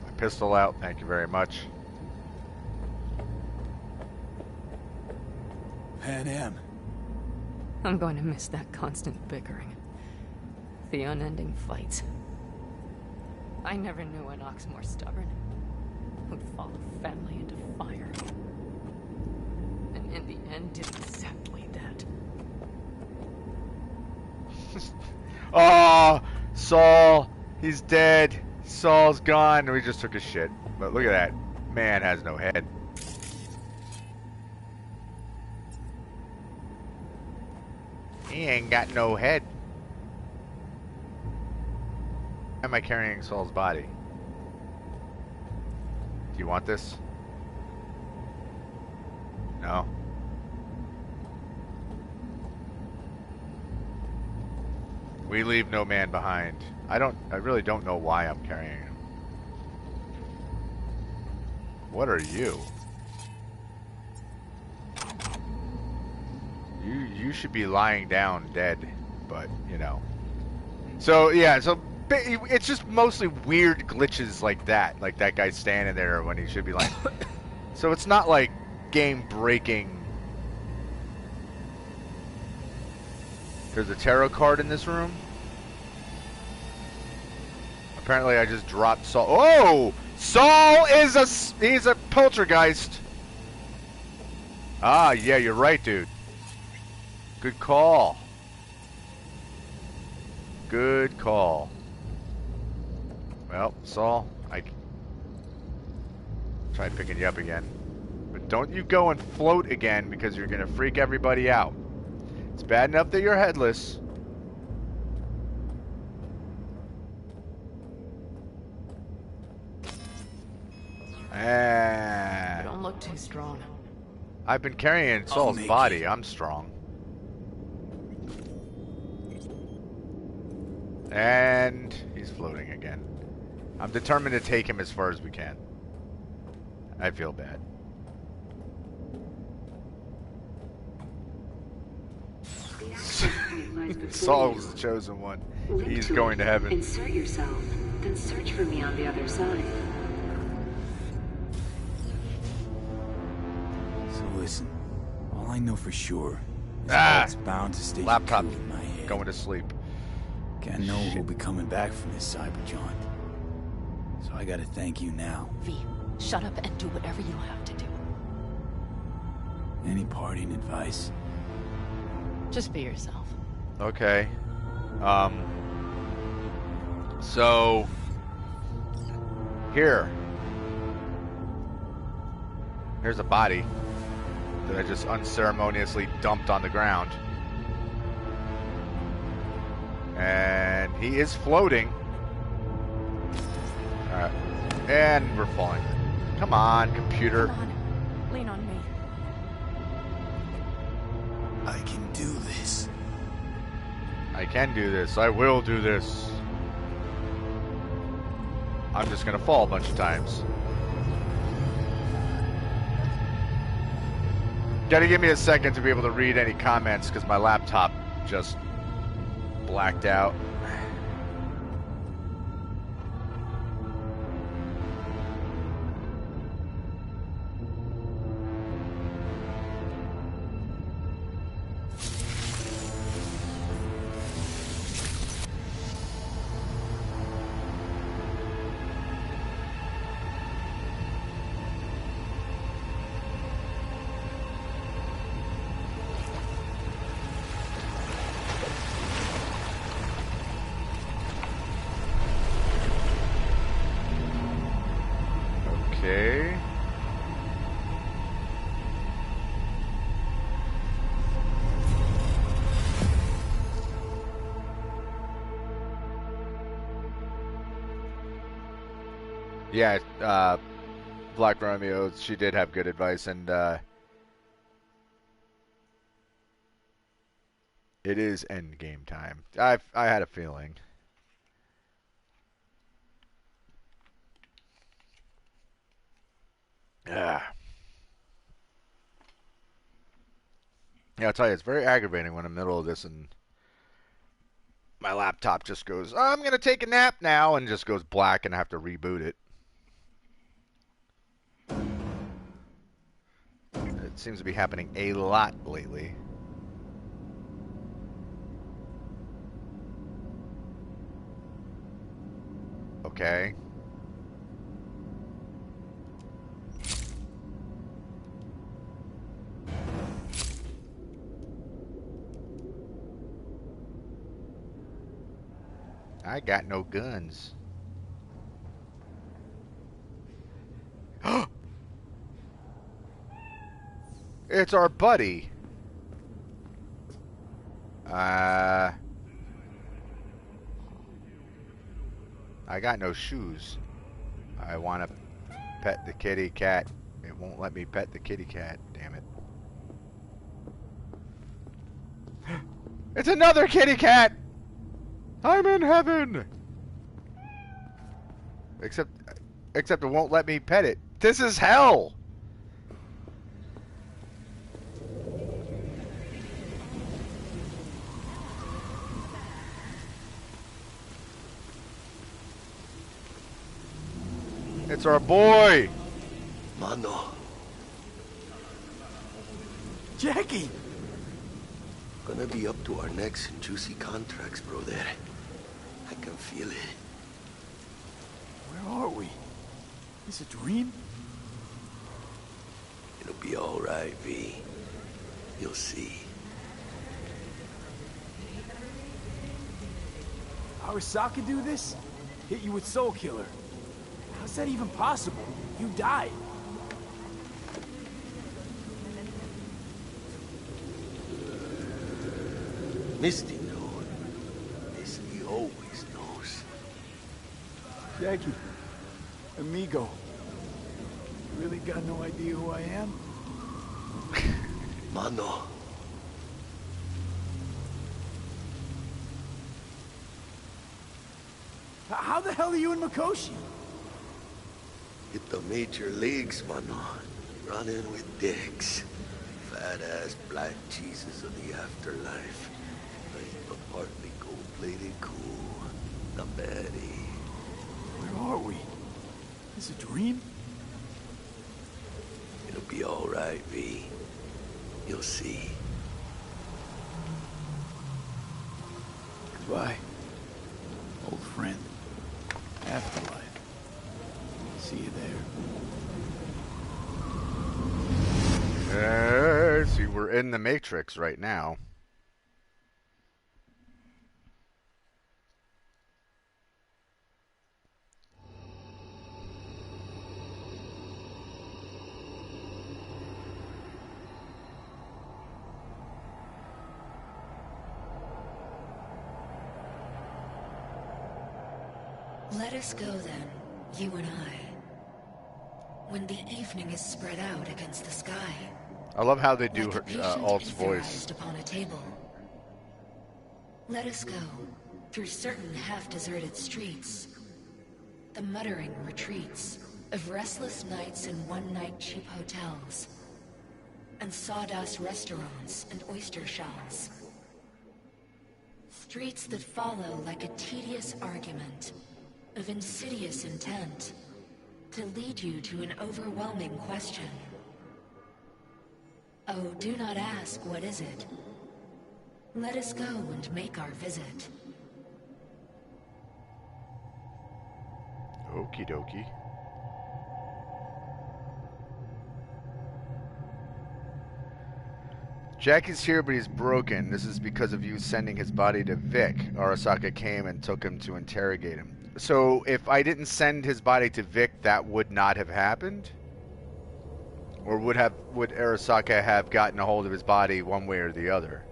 my pistol out, thank you very much. Pan Am. I'm going to miss that constant bickering. The unending fights. I never knew an ox more stubborn. Who'd follow family into fire. And in the end did exactly that. Oh, Saul, he's dead. Saul's gone. We just took a shit. But look at that. Man has no head. He ain't got no head. Why am I carrying Saul's body? Do you want this? No. We leave no man behind. I really don't know why I'm carrying him. What are you? You should be lying down dead, but you know. So yeah, so it's just mostly weird glitches like that guy standing there when he should be like. So it's not like game breaking. There's a tarot card in this room. Apparently, I just dropped Saul. Oh, Saul is he's a poltergeist. Ah, yeah, you're right, dude. Good call. Good call. Well, Saul, I tried picking you up again, but Don't you go and float again because you're gonna freak everybody out. It's bad enough that you're headless. You don't look too strong. I've been carrying Saul's body. I'm strong. And he's floating again. I'm determined to take him as far as we can. I feel bad. Saul was the chosen one. He's going to heaven. Insert yourself, then search for me on the other side. So listen, all I know for sure is that it's bound to stay laptop in my head. Going to sleep. Can't know who'll be coming back from this cyber jaunt. So I gotta thank you now. V, shut up and do whatever you have to do. Any parting advice? Just be yourself. Okay. So here's a body that I just unceremoniously dumped on the ground. And he is floating. Alright. And we're falling. Come on, computer. Come on. Lean on me. I can do this. I can do this. I will do this. I'm just gonna fall a bunch of times. Gotta give me a second to be able to read any comments because my laptop just blacked out. Okay. Yeah, Black Romeo, she did have good advice, and it is endgame time. I had a feeling. Yeah, I'll tell you, it's very aggravating when I'm in the middle of this and my laptop just goes, oh, I'm going to take a nap now, and just goes black and I have to reboot it. It seems to be happening a lot lately. Okay. I got no guns. It's our buddy. I got no shoes. I want to pet the kitty cat. It won't let me pet the kitty cat. Damn it. It's another kitty cat! I'm in heaven! Except it won't let me pet it. This is hell! It's our boy! Mano. Jackie! Gonna be up to our necks in juicy contracts, brother. I can feel it. Where are we? Is it a dream? It'll be all right, V. You'll see. Arasaka do this? Hit you with Soul Killer. How's that even possible? You died. Misty knows. Misty always knows. Jackie, amigo, you really got no idea who I am? Mano. How the hell are you in Mikoshi? Hit the major leagues, mano. Running with dicks. Fat-ass black Jesus of the afterlife. Like a partly gold-plated cool. Not baddie. Where are we? Is it a dream? It'll be all right, V. You'll see. Goodbye, old friend. Afterlife. See you there. See, we're in the Matrix right now. Let us go then, you and I. When the evening is spread out against the sky. I love how they do like her a patient Alt's voice. etherized upon a table. Let us go through certain half-deserted streets. The muttering retreats of restless nights in one-night cheap hotels. And sawdust restaurants and oyster shells. Streets that follow like a tedious argument of insidious intent to lead you to an overwhelming question. Oh, do not ask, what is it? Let us go and make our visit. Okie dokie. Jackie's here, but he's broken. This is because of you sending his body to Vic. Arasaka came and took him to interrogate him. So if I didn't send his body to Vic, that would not have happened? Or would Arasaka have gotten a hold of his body one way or the other?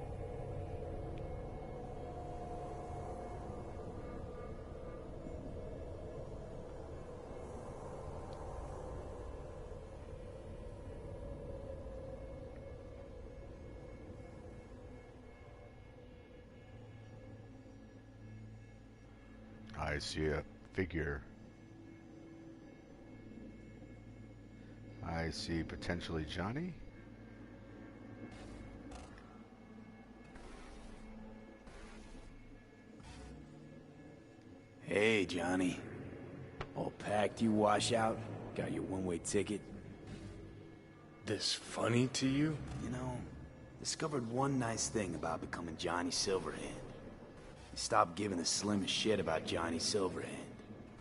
I see a figure. I see potentially Johnny. Hey, Johnny. All packed, you wash out? Got your one-way ticket? This funny to you? You know, discovered one nice thing about becoming Johnny Silverhand. You stopped giving the slimmest shit about Johnny Silverhand.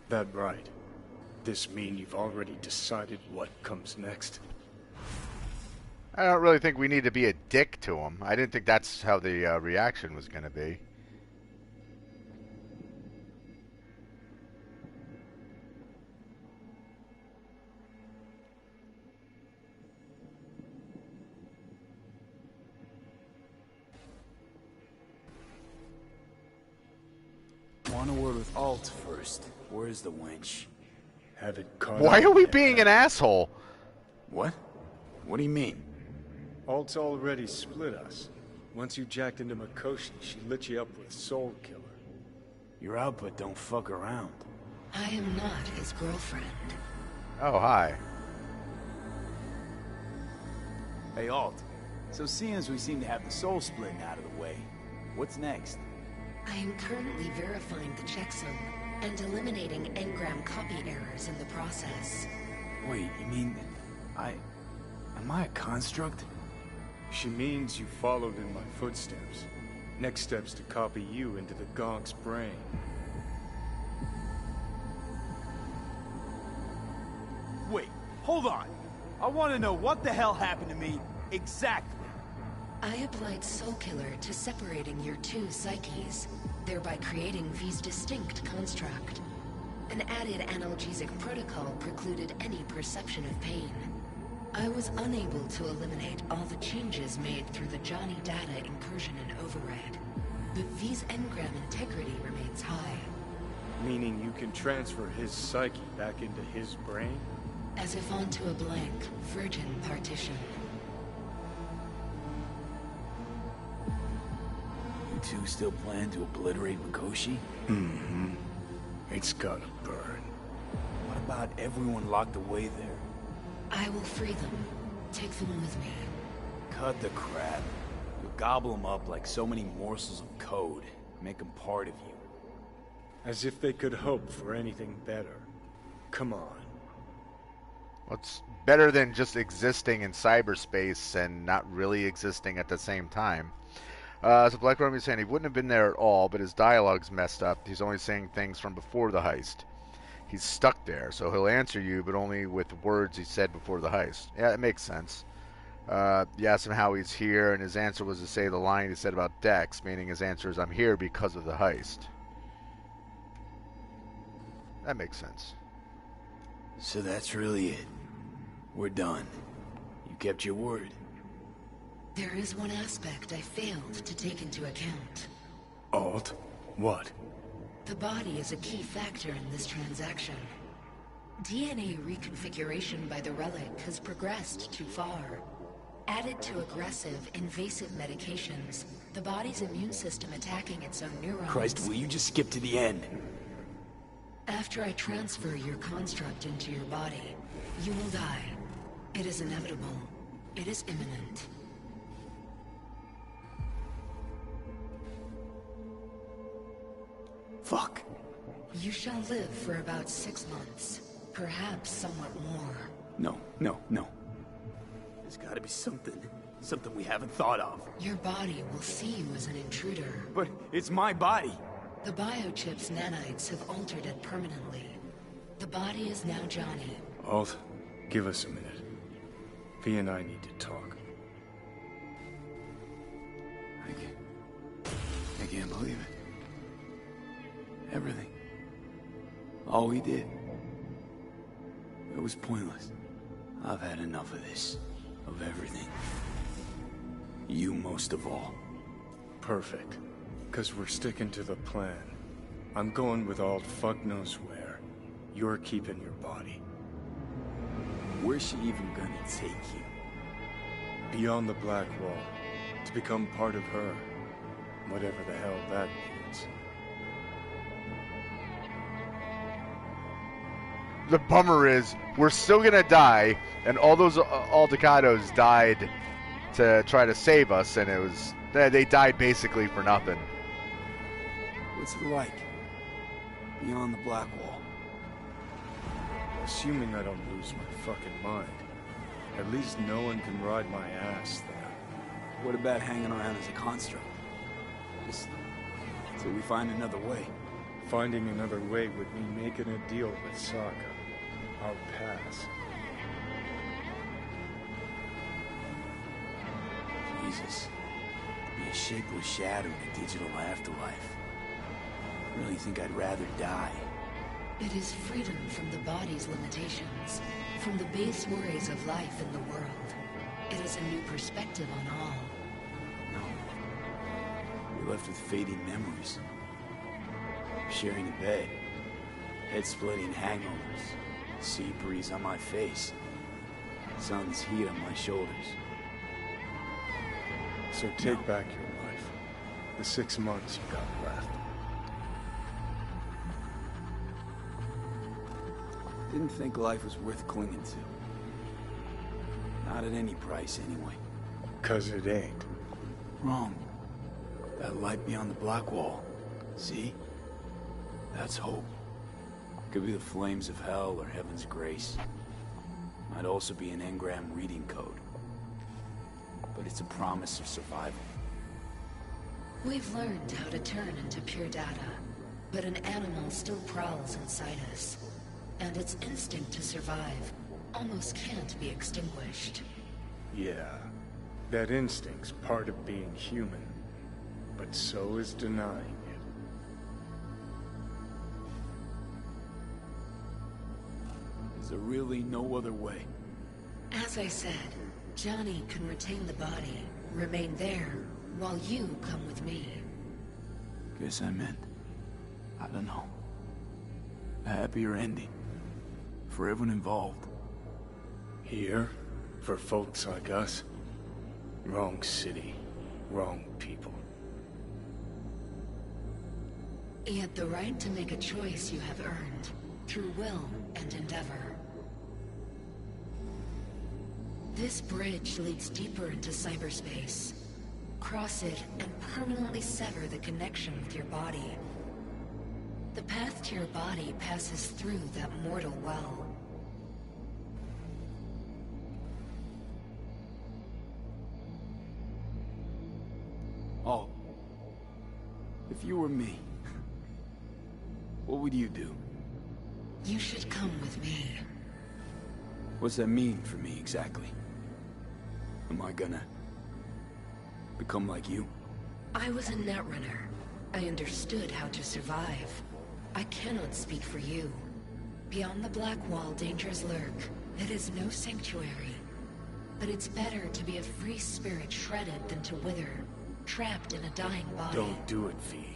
That right. This mean you've already decided what comes next? I don't really think we need to be a dick to him. I didn't think that's how the reaction was going to be. Want a word with Alt first. Where's the wench? Have it caught Why up are we yet? being an asshole? What? What do you mean? Alt's already split us. Once you jacked into Mikoshi, she lit you up with Soul Killer. Your output don't fuck around. I am not his girlfriend. Oh, hi. Hey, Alt. So seeing as we seem to have the soul splitting out of the way, what's next? I am currently verifying the checksum and eliminating engram copy errors in the process. Wait, you mean... Am I a construct? She means you followed in my footsteps. Next step's to copy you into the Gonk's brain. Wait, hold on. I want to know what the hell happened to me exactly. I applied Soul Killer to separating your two psyches, thereby creating V's distinct construct. An added analgesic protocol precluded any perception of pain. I was unable to eliminate all the changes made through the Johnny data incursion and override. but V's engram integrity remains high. Meaning you can transfer his psyche back into his brain? As if onto a blank, virgin partition. You two still plan to obliterate Mikoshi? Mm-hmm. It's gotta burn. What about everyone locked away there? I will free them. Take them with me. Cut the crap. You'll gobble them up like so many morsels of code. Make them part of you. As if they could hope for anything better. Come on. Well, it's better than just existing in cyberspace and not really existing at the same time. So Black Romeo is saying he wouldn't have been there at all, but his dialogue's messed up. He's only saying things from before the heist. He's stuck there, so he'll answer you, but only with words he said before the heist. Yeah, it makes sense. You asked him how he's here, and his answer was to say the line he said about Dex, meaning his answer is, I'm here because of the heist. That makes sense. So that's really it. We're done. You kept your word. There is one aspect I failed to take into account. Alt? What? The body is a key factor in this transaction. DNA reconfiguration by the relic has progressed too far. Added to aggressive, invasive medications, the body's immune system attacking its own neurons... Christ, will you just skip to the end? After I transfer your construct into your body, you will die. It is inevitable. It is imminent. Fuck. You shall live for about 6 months. Perhaps somewhat more. No. There's gotta be something. Something we haven't thought of. Your body will see you as an intruder. But it's my body. The biochip's nanites have altered it permanently. The body is now Johnny. Alt, give us a minute. V and I need to talk. I can't believe it. Everything. All we did. It was pointless. I've had enough of this. Of everything. You most of all. Perfect. Because we're sticking to the plan. I'm going with Alt fuck knows where. You're keeping your body. Where's she even gonna take you? Beyond the Black Wall. To become part of her. Whatever the hell that means. The bummer is, we're still gonna die, and all those Aldecados died to try to save us, and it was... They died basically for nothing. What's it like? Beyond the Black Wall? Assuming I don't lose my fucking mind. At least no one can ride my ass there. What about hanging around as a construct? Just till we find another way. Finding another way would mean making a deal with Sokka. Our pass. Jesus. Be a shapeless shadow in a digital afterlife. Really think I'd rather die. It is freedom from the body's limitations, from the base worries of life in the world. It is a new perspective on all. No. We're left with fading memories. Sharing a bed. Head-splitting hangovers. Sea breeze on my face. Sun's heat on my shoulders. So take back your life. The 6 months you got left. Didn't think life was worth clinging to. Not at any price, anyway. 'Cause it ain't. Wrong. That light beyond the Black Wall. See? That's hope. Could be the flames of hell or heaven's grace. Might also be an engram reading code. But it's a promise of survival. We've learned how to turn into pure data, but an animal still prowls inside us. And its instinct to survive almost can't be extinguished. Yeah. That instinct's part of being human. But so is denying it. Is there really no other way? As I said, Johnny can retain the body, remain there, while you come with me. guess I meant, I don't know, a happier ending for everyone involved. Here, for folks like us, wrong city, wrong people. Yet the right to make a choice you have earned, through will and endeavor. This bridge leads deeper into cyberspace. Cross it and permanently sever the connection with your body. The path to your body passes through that mortal well. Oh, if you were me, what would you do? You should come with me. What's that mean for me exactly? Am I gonna become like you? I was a netrunner. I understood how to survive. I cannot speak for you. Beyond the Black Wall, dangers lurk. It is no sanctuary. But it's better to be a free spirit shredded than to wither, trapped in a dying body. Don't do it, V.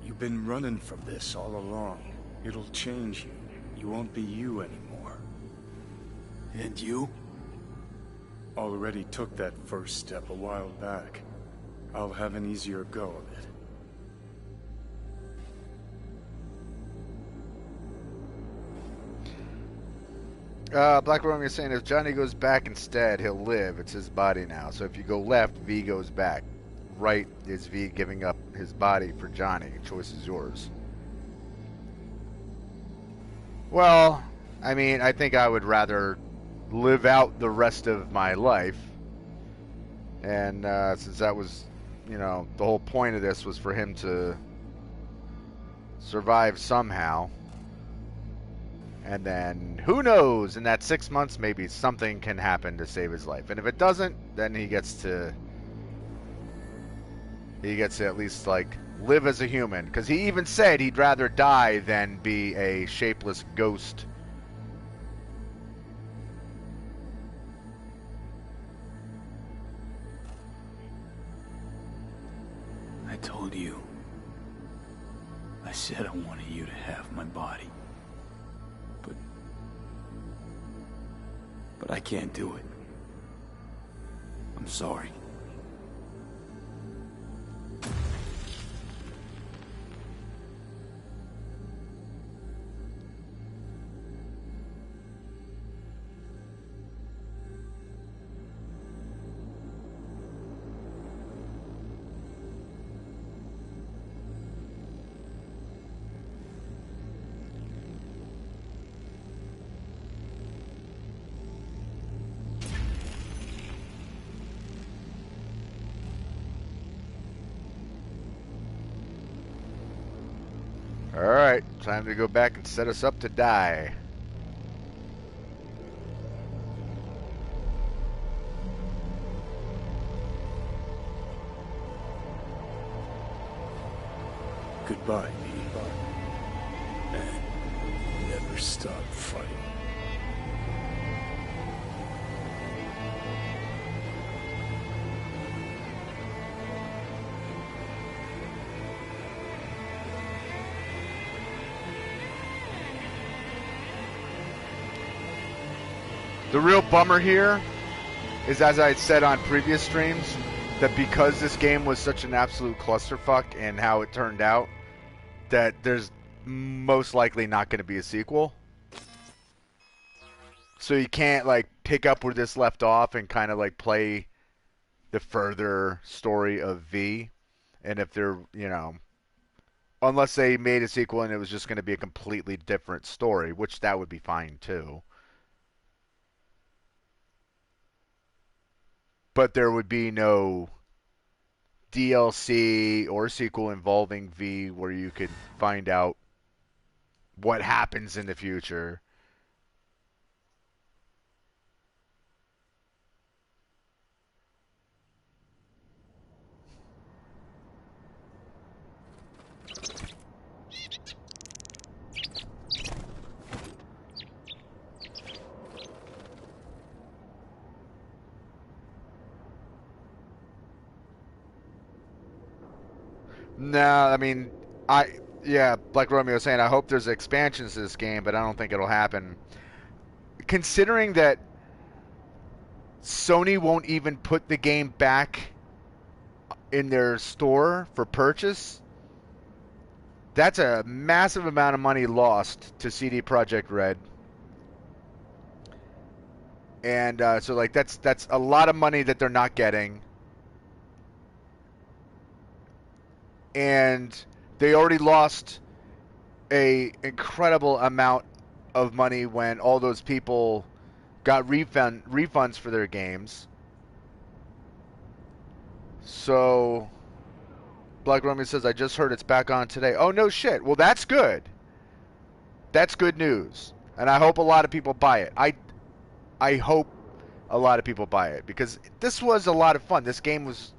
You've been running from this all along. It'll change you. You won't be you anymore. And you? Already took that first step a while back. I'll have an easier go of it. Black Romeo is saying if Johnny goes back instead, he'll live. It's his body now. So if you go left, V goes back. Right is V giving up his body for Johnny. Choice is yours. Well, I mean, I think I would rather live out the rest of my life. And since that was, you know, the whole point of this was for him to survive somehow. And then, who knows, in that 6 months, maybe something can happen to save his life. And if it doesn't, then he gets to at least, like, live as a human. Because he even said he'd rather die than be a shapeless ghost. I told you. I said I wanted you to have my body. But I can't do it. I'm sorry. Alright, time to go back and set us up to die. Goodbye, V. And never stop fighting. The real bummer here is, as I had said on previous streams, that because this game was such an absolute clusterfuck and how it turned out, that there's most likely not going to be a sequel. So you can't, like, pick up where this left off and kind of, like, play the further story of V. And if they're, you know, unless they made a sequel and it was just going to be a completely different story, which that would be fine too. But there would be no DLC or sequel involving V where you could find out what happens in the future. No, I mean, yeah, like Romeo was saying, I hope there's expansions to this game, but I don't think it'll happen. Considering that Sony won't even put the game back in their store for purchase, that's a massive amount of money lost to CD Projekt Red. And so, like, that's a lot of money that they're not getting. And they already lost a incredible amount of money when all those people got refunds for their games. So Black Romeo says, I just heard it's back on today. Oh, no shit. Well, that's good. That's good news. And I hope a lot of people buy it. I hope a lot of people buy it because this was a lot of fun. This game was,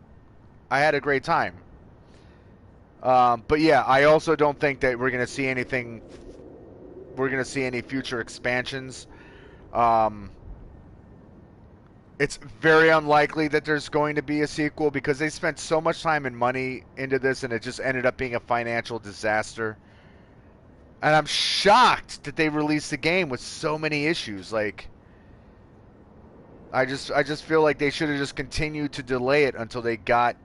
I had a great time. But yeah, I also don't think that we're going to see anything, we're going to see any future expansions. It's very unlikely that there's going to be a sequel because they spent so much time and money into this and it just ended up being a financial disaster. And I'm shocked that they released the game with so many issues. Like, I just feel like they should have just continued to delay it until they got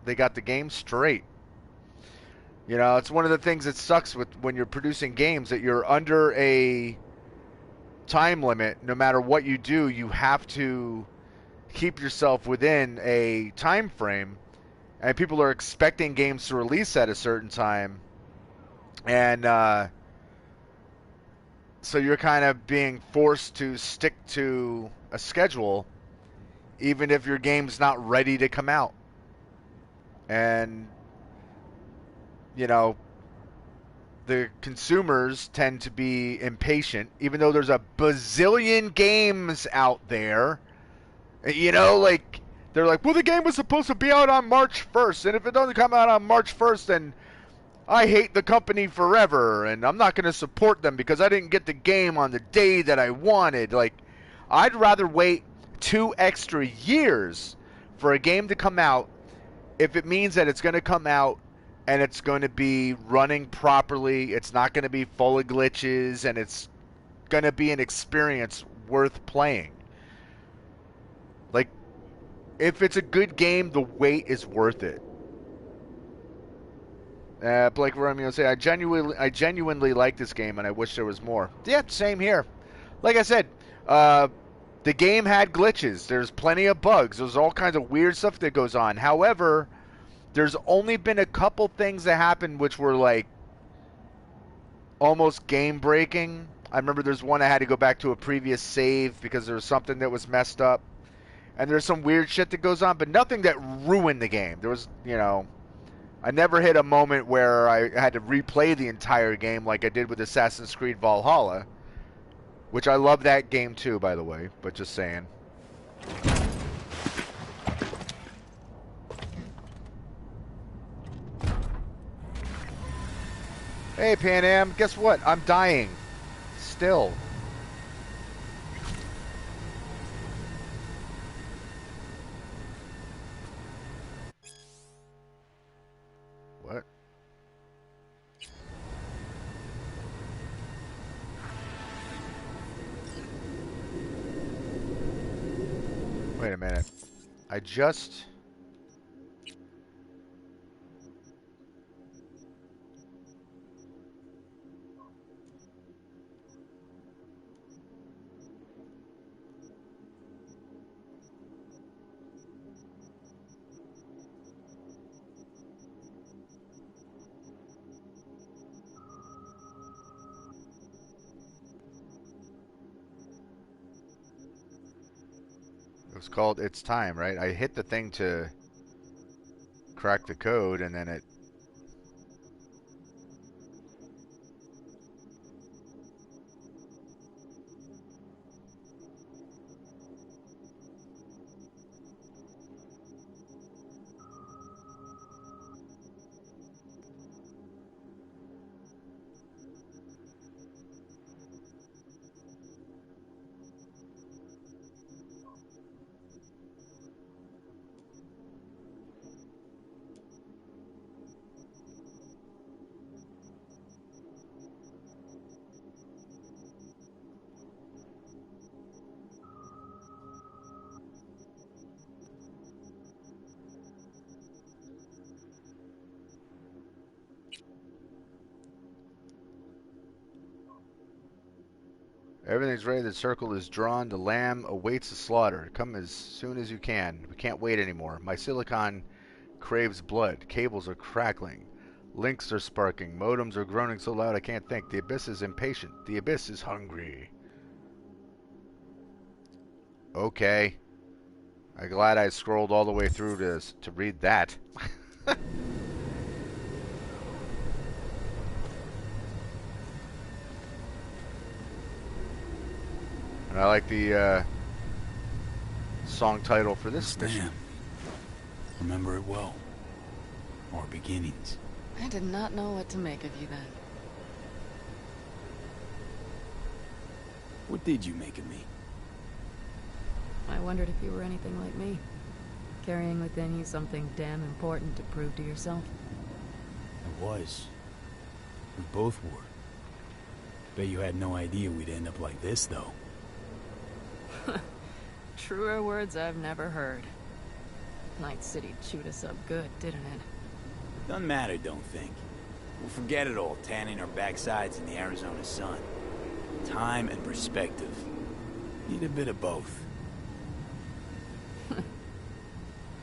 the game straight. You know, it's one of the things that sucks with when you're producing games that you're under a time limit. No matter what you do, you have to keep yourself within a time frame, and people are expecting games to release at a certain time, and so you're kind of being forced to stick to a schedule even if your game's not ready to come out. And you know, the consumers tend to be impatient even though there's a bazillion games out there. You know, like, they're like, well, the game was supposed to be out on March 1st, and if it doesn't come out on March 1st, then I hate the company forever, and I'm not going to support them because I didn't get the game on the day that I wanted. Like, I'd rather wait 2 extra years for a game to come out if it means that it's going to come out and it's going to be running properly, it's not going to be full of glitches, and it's going to be an experience worth playing. Like, if it's a good game, the wait is worth it. Blake Romeo say, I genuinely like this game, and I wish there was more. Yeah, same here. Like I said, the game had glitches. There's plenty of bugs. There's all kinds of weird stuff that goes on. However, there's only been a couple things that happened which were like almost game breaking. I remember there's one I had to go back to a previous save because there was something that was messed up. And there's some weird shit that goes on, but nothing that ruined the game. There was, you know, I never hit a moment where I had to replay the entire game like I did with Assassin's Creed Valhalla, which I love that game too, by the way, but just saying. Hey, Pan Am, guess what? I'm dying. Still. What? Wait a minute. I just... It was called It's Time, right? I hit the thing to crack the code, and then it... Everything's ready. The circle is drawn. The lamb awaits the slaughter. Come as soon as you can. We can't wait anymore. My silicon craves blood. Cables are crackling. Links are sparking. Modems are groaning so loud I can't think. The abyss is impatient. The abyss is hungry. Okay. I'm glad I scrolled all the way through to read that. And I like the song title for this mission. Remember it well. Our beginnings. I did not know what to make of you then. What did you make of me? I wondered if you were anything like me. Carrying within you something damn important to prove to yourself. I was. We both were. Bet you had no idea we'd end up like this, though. Truer words I've never heard. Night City chewed us up good, didn't it? Doesn't matter, don't think. We'll forget it all, tanning our backsides in the Arizona sun. Time and perspective. Need a bit of both.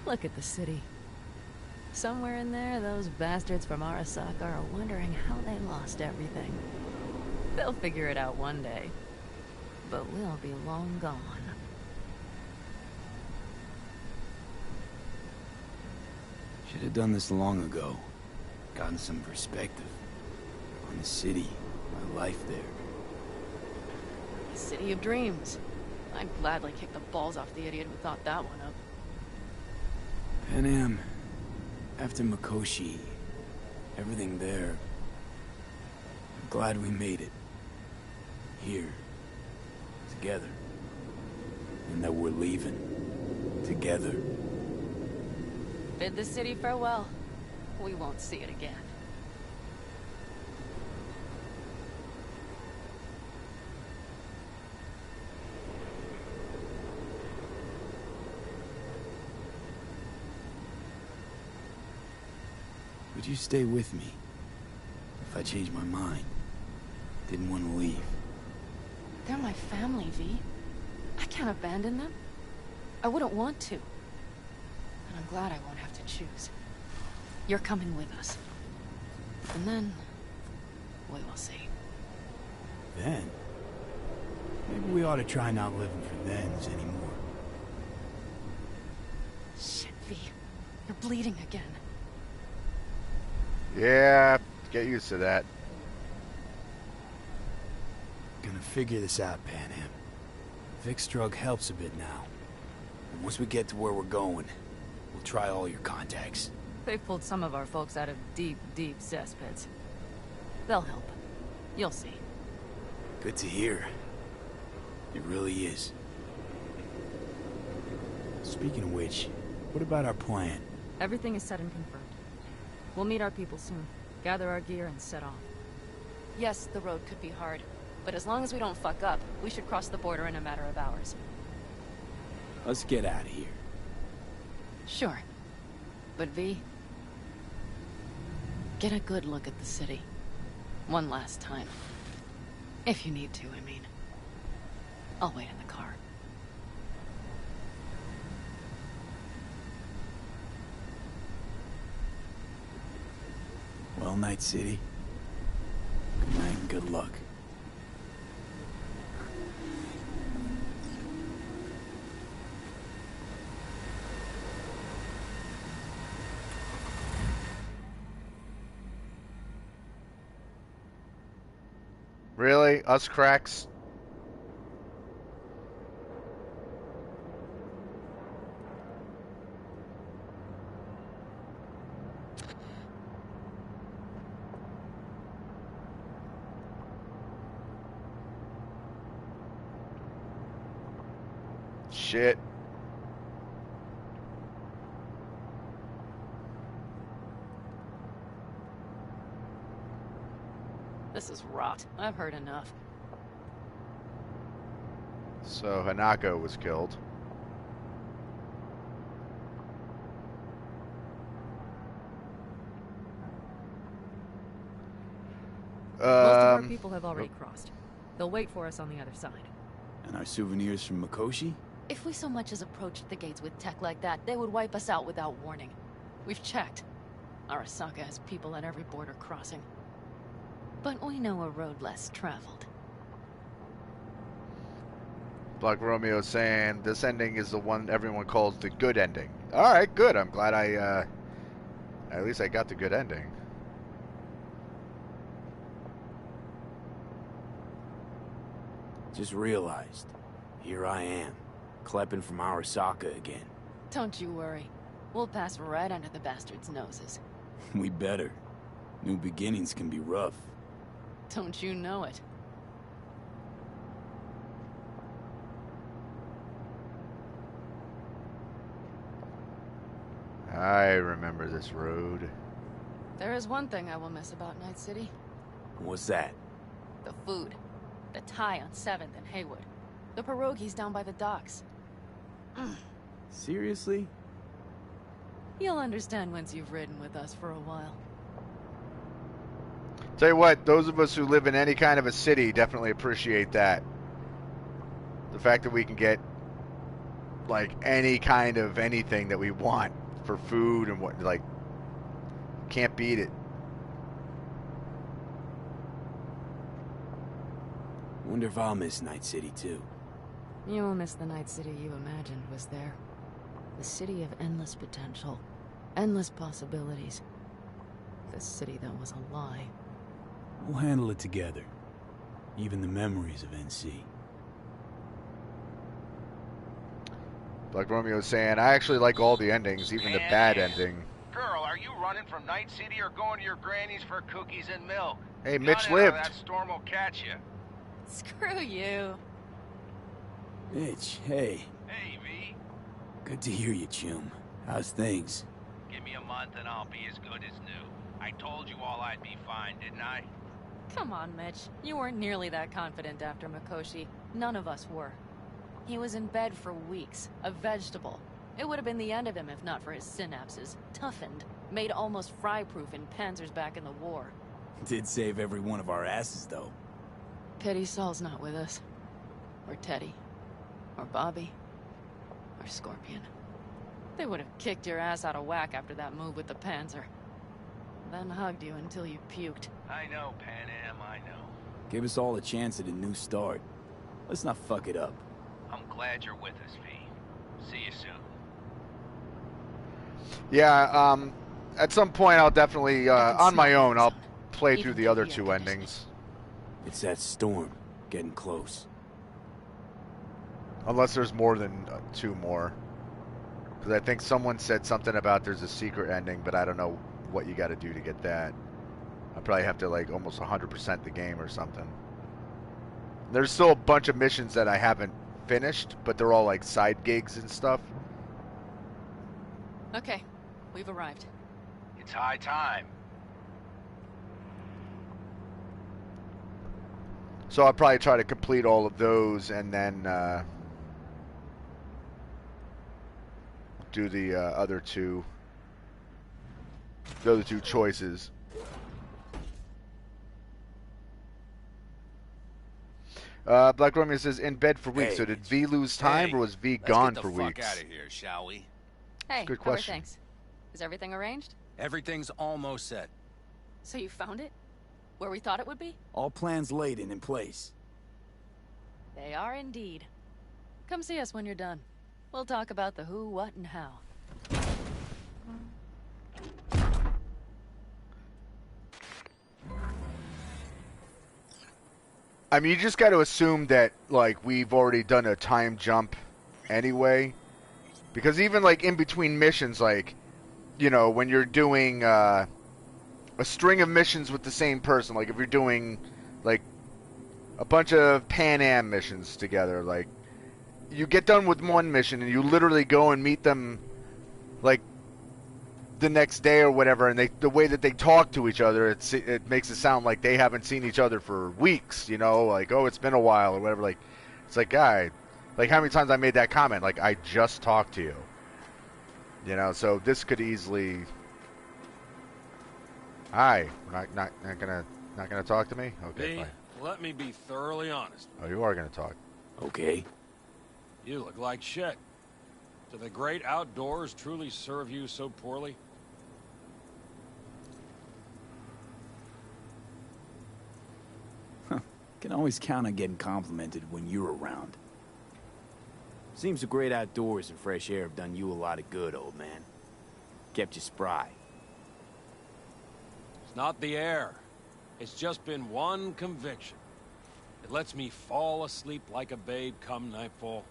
Look at the city. Somewhere in there, those bastards from Arasaka are wondering how they lost everything. They'll figure it out one day. But we'll be long gone. Should have done this long ago. Gotten some perspective. On the city, my life there. The city of dreams. I'd gladly kick the balls off the idiot who thought that one up. Panam, after Mikoshi, everything there. I'm glad we made it. Here. Together. And that we're leaving. Together. Bid the city farewell. We won't see it again. Would you stay with me? If I changed my mind. Didn't want to leave. They're my family, V. I can't abandon them. I wouldn't want to. And I'm glad I won't have to choose. You're coming with us. And then... we will see. Then? Maybe we ought to try not living for thens anymore. Shit, V. You're bleeding again. Yeah, get used to that. Gonna figure this out, Panam. Vic's drug helps a bit now. And once we get to where we're going, we'll try all your contacts. They've pulled some of our folks out of deep, deep cesspits. They'll help. You'll see. Good to hear. It really is. Speaking of which, what about our plan? Everything is set and confirmed. We'll meet our people soon, gather our gear, and set off. Yes, the road could be hard, but as long as we don't fuck up, we should cross the border in a matter of hours. Let's get out of here. Sure. But V, get a good look at the city. One last time. If you need to, I mean. I'll wait in the car. Well, Night City. Good night and good luck. Really? Us cracks? Shit. This is rot. I've heard enough. So Hanako was killed. Most of our people have already crossed. They'll wait for us on the other side. And our souvenirs from Mikoshi? If we so much as approached the gates with tech like that, they would wipe us out without warning. We've checked. Arasaka has people at every border crossing. But we know a road less traveled. Black Romeo saying this ending is the one everyone calls the good ending. Alright, good. I'm glad at least I got the good ending. Just realized, here I am, klepping from Arasaka again. Don't you worry. We'll pass right under the bastards' noses. We better. New beginnings can be rough. Don't you know it? I remember this road. There is one thing I will miss about Night City. What's that? The food. The Thai on 7th and Haywood. The pierogies down by the docks. Seriously? You'll understand once you've ridden with us for a while. Tell you what, those of us who live in any kind of a city definitely appreciate that. The fact that we can get, like, any kind of anything that we want for food and what, like, can't beat it. Wonder if I'll miss Night City too. You will miss the Night City you imagined was there. The city of endless potential. Endless possibilities. The city that was a lie. We'll handle it together. Even the memories of NC. Like Romeo was saying, I actually like all the endings, even the bad ending. Girl, are you running from Night City or going to your granny's for cookies and milk? Hey, Gun Mitch it or lived. That storm will catch you. Screw you. Mitch, hey. Hey, V. Good to hear you, chum. How's things? Give me a month and I'll be as good as new. I told you all I'd be fine, didn't I? Come on, Mitch. You weren't nearly that confident after Mikoshi. None of us were. He was in bed for weeks, a vegetable. It would have been the end of him if not for his synapses. Toughened, made almost fry-proof in panzers back in the war. Did save every one of our asses, though. Pity Saul's not with us. Or Teddy. Or Bobby. Or Scorpion. They would have kicked your ass out of whack after that move with the Panzer. Then hugged you until you puked. I know, Pan Am, I know. Give us all a chance at a new start. Let's not fuck it up. I'm glad you're with us, V. See you soon. Yeah, at some point I'll definitely, on my own, I'll play through the other two endings. It's that storm, getting close. Unless there's more than two more. Because I think someone said something about there's a secret ending, but I don't know what you got to do to get that. I probably have to, like, almost 100% the game or something. There's still a bunch of missions that I haven't finished, but they're all, like, side gigs and stuff. Okay, we've arrived. It's high time. So I'll probably try to complete all of those and then do the other two choices. Black Romeo says, in bed for weeks. Hey. So did V lose time or was V gone for weeks? Let's get the fuck out of here, shall we? Hey, Good how are question. things? Is everything arranged? Everything's almost set. So you found it? Where we thought it would be? All plans laid and in place. They are indeed. Come see us when you're done. We'll talk about the who, what, and how. I mean, you just got to assume that, like, we've already done a time jump anyway. Because even, like, in between missions, like, you know, when you're doing a string of missions with the same person, like, if you're doing, like, a bunch of Pan Am missions together, like, you get done with one mission and you literally go and meet them, like, the next day or whatever, and the way that they talk to each other, it makes it sound like they haven't seen each other for weeks, you know, like, oh, it's been a while or whatever. Like, it's like, guy, like, how many times I made that comment, like, I just talked to you, you know. So this could easily, hi, not gonna talk to me, okay, V, fine. let me be thoroughly honest. Oh, you are gonna talk. Okay. You look like shit. Do the great outdoors truly serve you so poorly? Can always count on getting complimented when you're around. Seems the great outdoors and fresh air have done you a lot of good, old man. Kept you spry. It's not the air. It's just been one conviction. It lets me fall asleep like a babe come nightfall,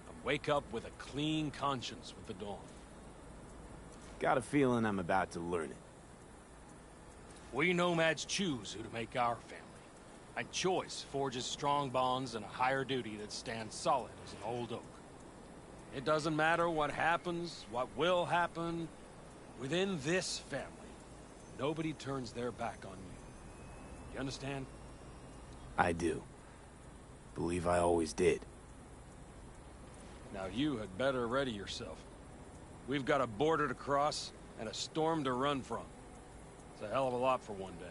and wake up with a clean conscience with the dawn. Got a feeling I'm about to learn it. We nomads choose who to make our family. And choice forges strong bonds and a higher duty that stands solid as an old oak. It doesn't matter what happens, what will happen. Within this family, nobody turns their back on you. You understand? I do. Believe I always did. Now you had better ready yourself. We've got a border to cross and a storm to run from. It's a hell of a lot for one day.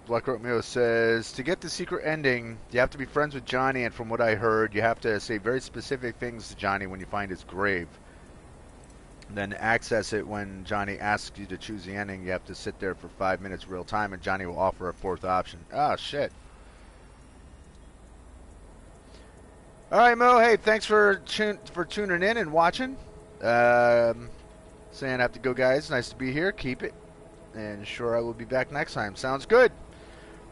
Black Romeo says, to get the secret ending, you have to be friends with Johnny, and from what I heard, you have to say very specific things to Johnny when you find his grave. Then access it when Johnny asks you to choose the ending. You have to sit there for 5 minutes real time, and Johnny will offer a fourth option. Ah, shit. Alright, Mo, hey, thanks for tuning in and watching. Saying I have to go, guys. Nice to be here. Keep it. And sure, I will be back next time. Sounds good.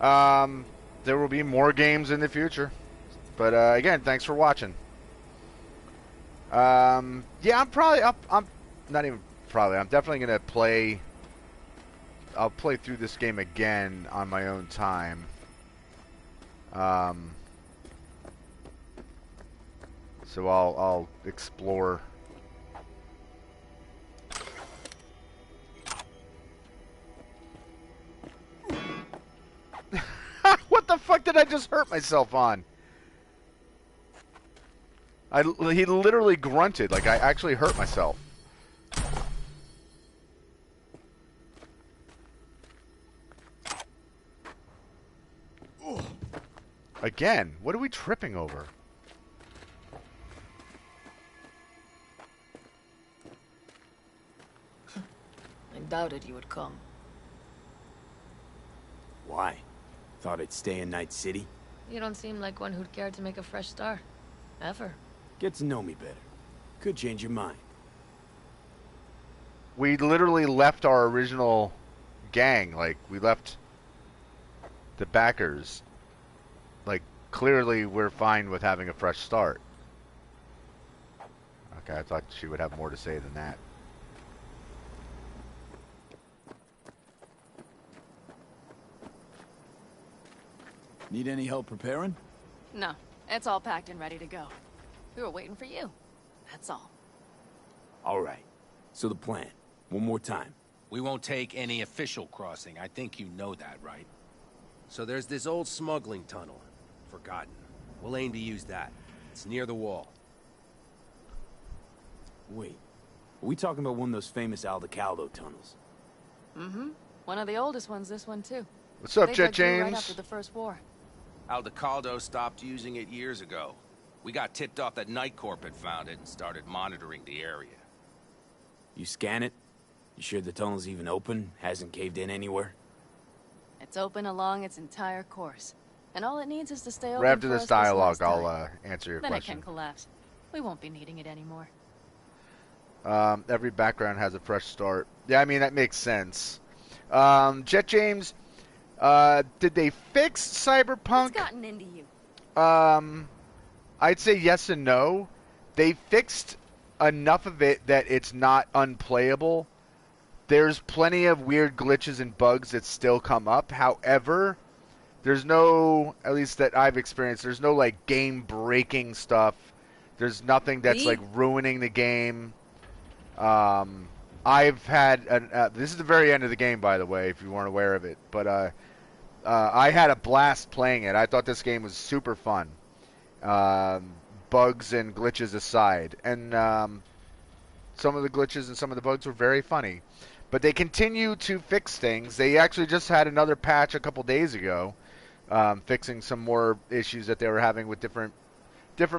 There will be more games in the future. But again, thanks for watching. Yeah, I'm not even probably. I'm definitely gonna play. I'll play through this game again on my own time. So I'll explore. What the fuck did I just hurt myself on? He literally grunted like I actually hurt myself. Again, what are we tripping over? I doubted you would come. Why? Thought I'd stay in Night City? You don't seem like one who'd care to make a fresh start. Ever. Get to know me better. Could change your mind. We literally left our original gang. Like, we left the backers. Like, clearly we're fine with having a fresh start. Okay, I thought she would have more to say than that. Need any help preparing? No, it's all packed and ready to go. We were waiting for you. That's all. All right. So the plan. One more time. We won't take any official crossing. I think you know that, right? So there's this old smuggling tunnel. Forgotten. We'll aim to use that. It's near the wall. Wait. Are we talking about one of those famous Aldecaldo tunnels? Mm-hmm. One of the oldest ones, this one, too. What's up, They Jet dug through right James? after the First War. Aldecaldo stopped using it years ago. We got tipped off that Night Corp had found it and started monitoring the area. You scan it? You sure the tunnel's even open? Hasn't caved in anywhere? It's open along its entire course. And all it needs is to stay open Right after for this us dialogue, last time. I'll answer your Then question. it can collapse. We won't be needing it anymore. Every background has a fresh start. Yeah, I mean, that makes sense. Jet James, did they fix Cyberpunk? What's gotten into you? I'd say yes and no. They fixed enough of it that it's not unplayable. There's plenty of weird glitches and bugs that still come up. However, there's no, at least that I've experienced, there's no like game-breaking stuff. There's nothing that's like ruining the game. I've had, this is the very end of the game, by the way, if you weren't aware of it. But I had a blast playing it. I thought this game was super fun. Bugs and glitches aside. And some of the glitches and some of the bugs were very funny. But they continue to fix things. They actually just had another patch a couple days ago, fixing some more issues that they were having with different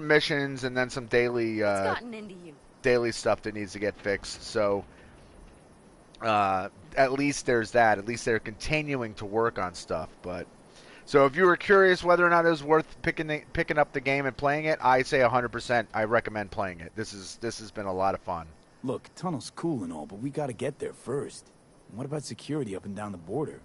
missions, and then some daily What's gotten into you? daily stuff that needs to get fixed. So at least there's that. At least they're continuing to work on stuff. But so if you were curious whether or not it was worth picking up the game and playing it, I say 100%. I recommend playing it. This has been a lot of fun. Look, tunnel's cool and all, but we gotta get there first. And what about security up and down the border?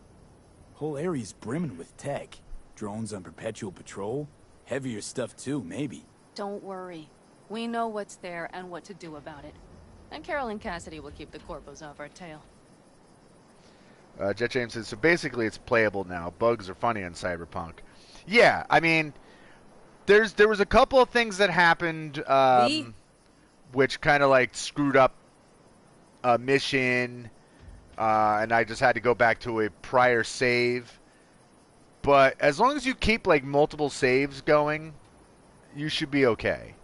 Whole area's brimming with tech. Drones on perpetual patrol. Heavier stuff too, maybe. Don't worry. We know what's there and what to do about it. And Carol and Cassidy will keep the corpos off our tail. Jet James says, so basically it's playable now. Bugs are funny on Cyberpunk. Yeah, I mean, there was a couple of things that happened which kind of like screwed up a mission, and I just had to go back to a prior save. But as long as you keep like multiple saves going, you should be okay.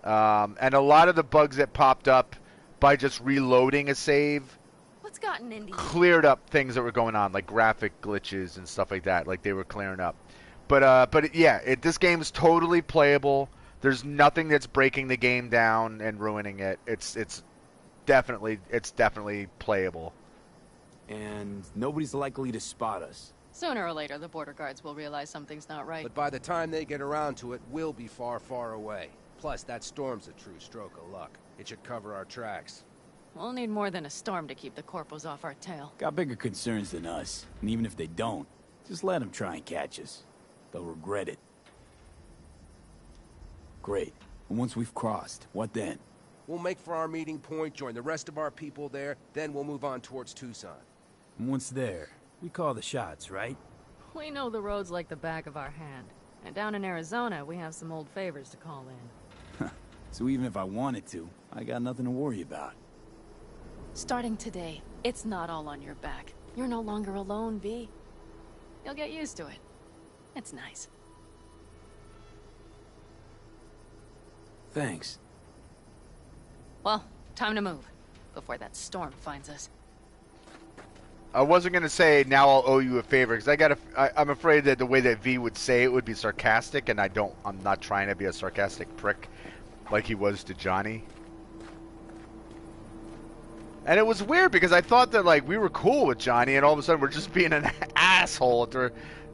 And a lot of the bugs that popped up by just reloading a save What's gotten into you? cleared up things that were going on, like graphic glitches and stuff like that. Like they were clearing up. But yeah, this game is totally playable. There's nothing that's breaking the game down and ruining it. It's definitely playable. And nobody's likely to spot us. Sooner or later, the border guards will realize something's not right. But by the time they get around to it, we'll be far, far away. Plus, that storm's a true stroke of luck. It should cover our tracks. We'll need more than a storm to keep the corpos off our tail. Got bigger concerns than us. And even if they don't, just let them try and catch us. They'll regret it. Great. And once we've crossed, what then? We'll make for our meeting point, join the rest of our people there, then we'll move on towards Tucson. And once there, we call the shots, right? We know the roads like the back of our hand. And down in Arizona, we have some old favors to call in. So even if I wanted to, I got nothing to worry about. Starting today, it's not all on your back. You're no longer alone, V. You'll get used to it. It's nice. Thanks. Well, time to move, before that storm finds us. I wasn't gonna say now I'll owe you a favor because I'm afraid that the way that V would say it would be sarcastic, and I'm not trying to be a sarcastic prick like he was to Johnny. And it was weird because I thought that like we were cool with Johnny, and all of a sudden we're just being an asshole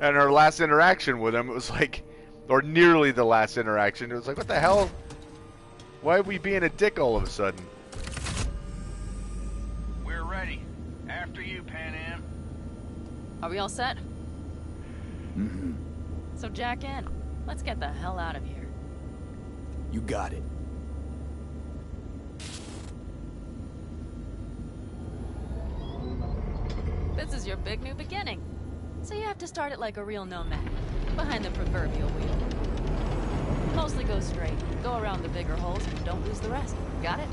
at our last interaction with him. It was like, or nearly the last interaction. It was like, what the hell? Why are we being a dick all of a sudden? We're ready. After you, Pan Am. Are we all set? Mm-hmm. So jack in. Let's get the hell out of here. You got it. This is your big new beginning. So you have to start it like a real nomad, behind the proverbial wheel. Mostly go straight, go around the bigger holes, and don't lose the rest. Got it?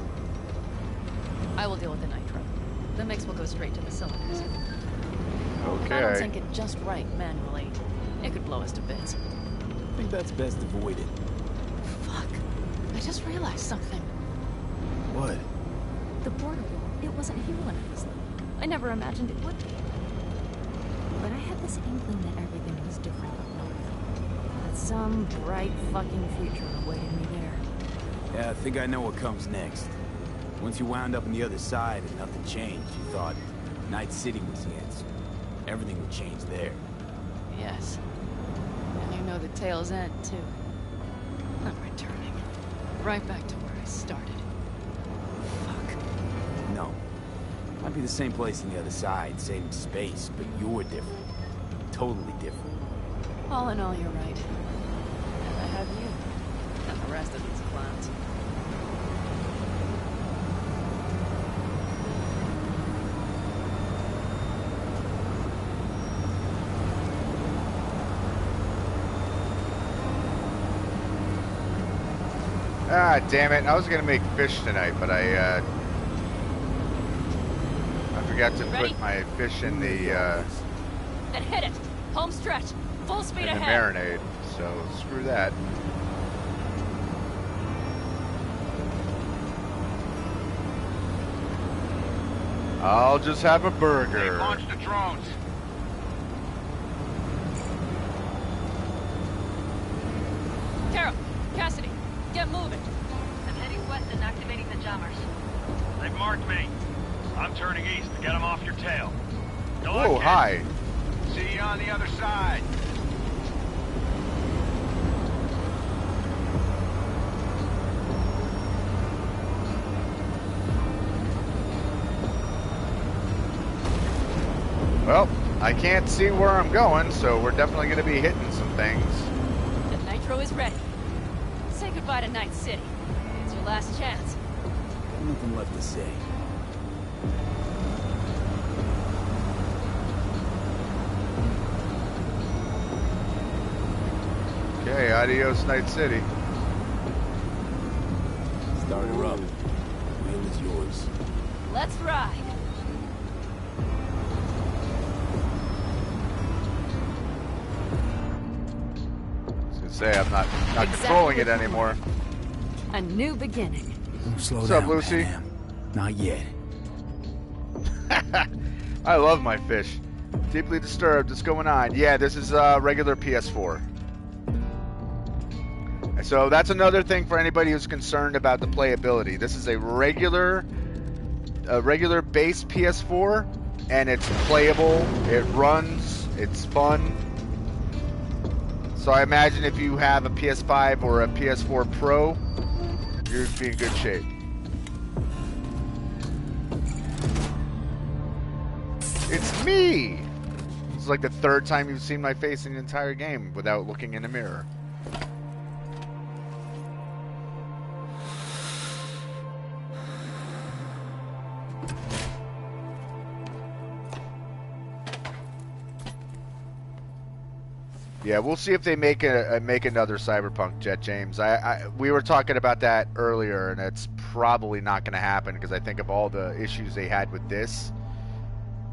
I will deal with the nitro. The mix will go straight to the cylinders. Okay. If I don't sync it just right manually, it could blow us to bits. I think that's best avoided. Fuck. I just realized something. What? The border wall, it wasn't here when I was little. I never imagined it would be. But I had this inkling that everything was different up north. That some bright fucking future awaited me there. Yeah, I think I know what comes next. Once you wound up on the other side and nothing changed, you thought Night City was the answer. Everything would change there. Yes. And you know the tale's end, too. I'm returning. Right back to where I started. Fuck. No. Might be the same place on the other side, same space, but you're different. Totally different. All in all, you're right. And I have you. And the rest of these clowns. Ah, damn it. I was going to make fish tonight, but I forgot to Ready? put my fish in the Then hit it! Home stretch! Full speed in the ahead! marinade. So, screw that. I'll just have a burger. Launch the drones. Tara, Cassidy, get moving. I'm heading west and activating the jammers. They've marked me. I'm turning east to get them off your tail. Good Whoa, luck, hi. kid. See you on the other side. Well, I can't see where I'm going, so we're definitely going to be hitting some things. The nitro is ready. Say goodbye to Night City. It's your last chance. Got nothing left to say. Okay, adios, Night City. Start her up. The wheel is yours. Let's ride. Say I'm not controlling it anymore. A new beginning. Slow What's down, up, Lucy? Pan Am. Not yet. I love my fish. Deeply disturbed. What's going on? Yeah, this is regular PS4. So that's another thing for anybody who's concerned about the playability. This is a regular base PS4, and it's playable. It runs. It's fun. So I imagine if you have a PS5 or a PS4 Pro, you'd be in good shape. It's me! It's like the third time you've seen my face in the entire game without looking in the mirror. Yeah, we'll see if they make another Cyberpunk, Jet James. We were talking about that earlier, and it's probably not going to happen because I think of all the issues they had with this.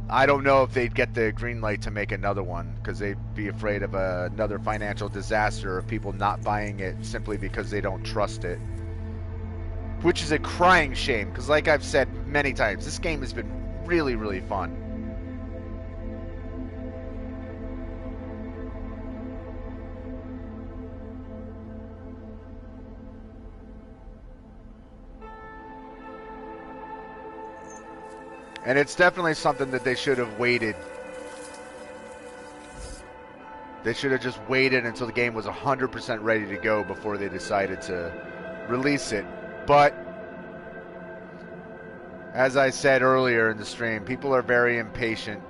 I don't know if they'd get the green light to make another one because they'd be afraid of another financial disaster of people not buying it simply because they don't trust it. Which is a crying shame because, like I've said many times, this game has been really, really fun. And it's definitely something that they should have waited. They should have just waited until the game was 100% ready to go before they decided to release it. But, as I said earlier in the stream, people are very impatient.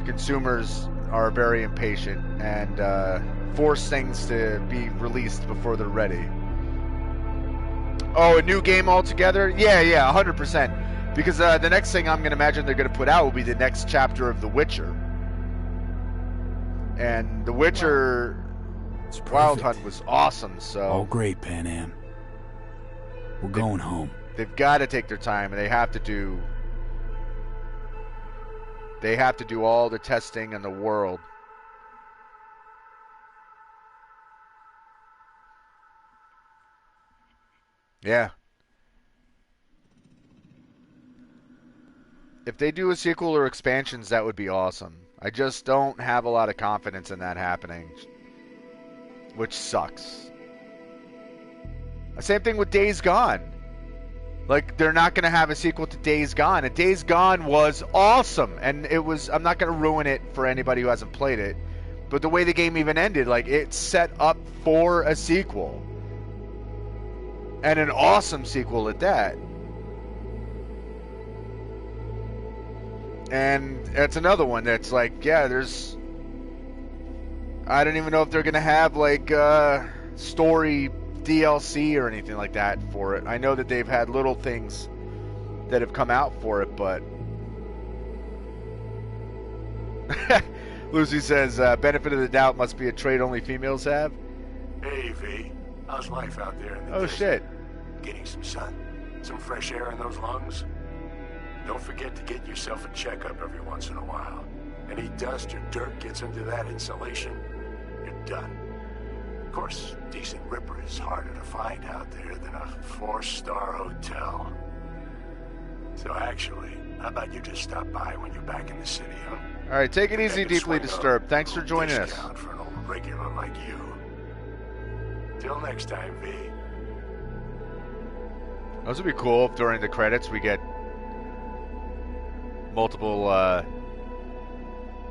Consumers are very impatient and force things to be released before they're ready. Oh, a new game altogether? Yeah, 100%. Because the next thing I'm going to imagine they're going to put out will be the next chapter of The Witcher. And The Witcher Wild Hunt was awesome, so... All great, Pan Am. We're going home. They've got to take their time, and they have to do... They have to do all the testing in the world. Yeah. If they do a sequel or expansions, that would be awesome. I just don't have a lot of confidence in that happening, which sucks. Same thing with Days Gone. Like, they're not going to have a sequel to Days Gone, and Days Gone was awesome, and it was, I'm not going to ruin it for anybody who hasn't played it, but the way the game even ended, like, it set up for a sequel. And an awesome sequel at that. And it's another one that's like, yeah, there's... I don't even know if they're going to have, like, story DLC or anything like that for it. I know that they've had little things that have come out for it, but... Lucy says, benefit of the doubt must be a trait only females have. Hey, V. How's life out there in the Oh, desert? shit. Getting some sun? Some fresh air in those lungs? Don't forget to get yourself a checkup every once in a while. Any dust or dirt gets into that insulation, you're done. Of course, decent ripper is harder to find out there than a 4-star hotel. So actually, how about you just stop by when you're back in the city, huh? All right, take it easy, Maybe Deeply swing Disturbed. a Thanks for little joining us. discount for an old regular like you. Till next time, V. Those would be cool if during the credits we get multiple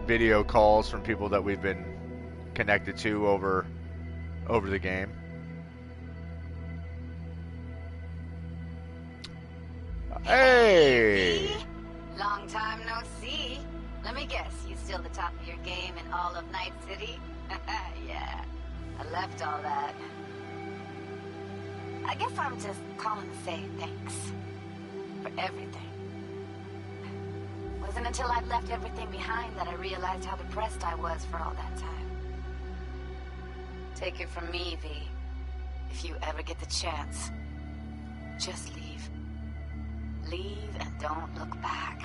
video calls from people that we've been connected to over the game. Hey! Long time no see. Let me guess, you still the top of your game in all of Night City? Yeah, I left all that. I guess I'm just calling to say thanks. For everything. Wasn't until I'd left everything behind that I realized how depressed I was for all that time. Take it from me, V. If you ever get the chance, just leave. Leave and don't look back.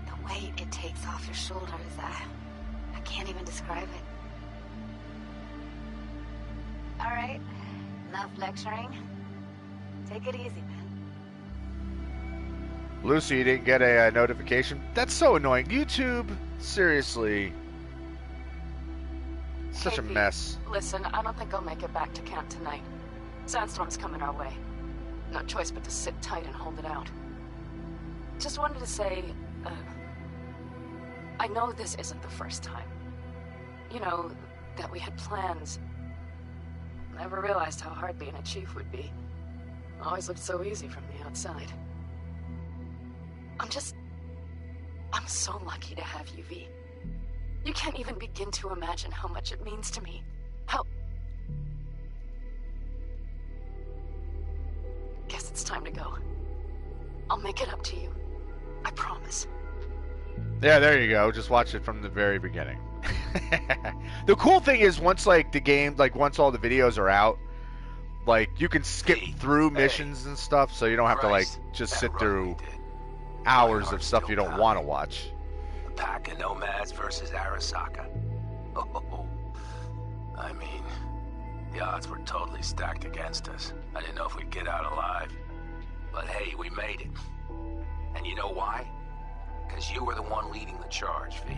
The weight it takes off your shoulders, I can't even describe it. All right, enough lecturing. Take it easy, man. Lucy, you didn't get a notification? That's so annoying. YouTube, seriously. Such a mess. Listen, I don't think I'll make it back to camp tonight. Sandstorm's coming our way. No choice but to sit tight and hold it out. Just wanted to say, I know this isn't the first time. You know, that we had plans. Never realized how hard being a chief would be. Always looked so easy from the outside. I'm so lucky to have you, V. You can't even begin to imagine how much it means to me. Guess it's time to go. I'll make it up to you. I promise. Yeah, there you go. Just watch it from the very beginning. The cool thing is once like the game, like once all the videos are out, like you can skip through missions and stuff, so you don't have to like just sit through hours of stuff you don't want to watch. The pack of nomads versus Arasaka. Oh, I mean, the odds were totally stacked against us. I didn't know if we'd get out alive. But hey, we made it. And you know why? Because you were the one leading the charge, V.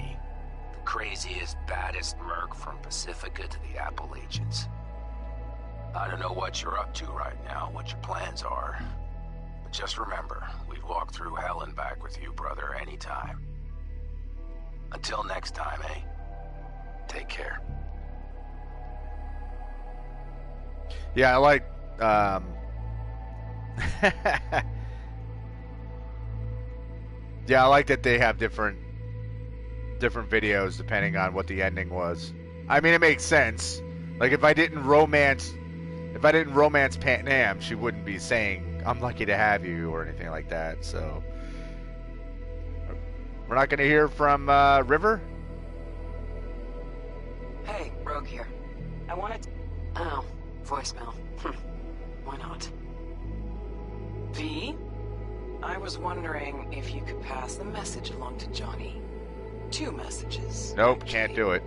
The craziest, baddest merc from Pacifica to the Appalachians. I don't know what you're up to right now, what your plans are. But just remember, we'd walk through hell and back with you, brother, anytime. Until next time, eh? Take care. Yeah, I like, yeah, I like that they have different videos depending on what the ending was. I mean, it makes sense. Like if I didn't romance Pan Am, she wouldn't be saying "I'm lucky to have you" or anything like that. So we're not going to hear from River. Hey, Rogue here. I wanted to... Oh, voicemail. Why not? V? I was wondering if you could pass the message along to Johnny. 2 messages. Nope, can't do it.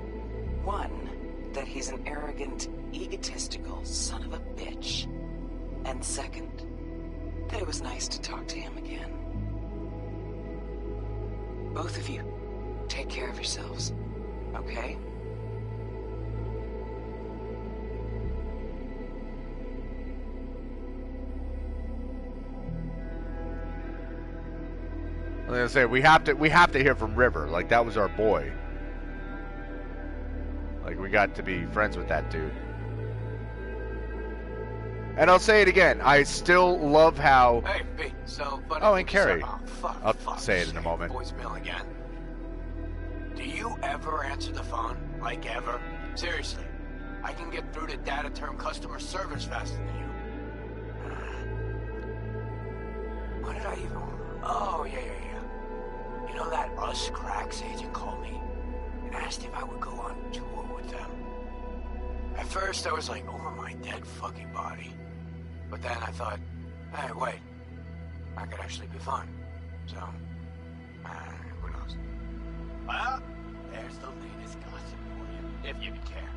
1, that he's an arrogant, egotistical son of a bitch. And 2nd, that it was nice to talk to him again. Both of you, take care of yourselves, okay? I was gonna say we have to hear from River. Like that was our boy. Like we got to be friends with that dude. And I'll say it again. I still love how. Hey, B. So, but oh, and Carrie. I'll say it in a moment. Voicemail again. Do you ever answer the phone? Like ever? Seriously, I can get through to data term customer service faster than you. What did I even? Oh yeah. You know that Russ Cracks agent called me and asked if I would go on tour with them. At first I was like, over my dead fucking body. But then I thought, hey, wait, I could actually be fun. So, who knows? Well, there's the latest gossip for you, if you care.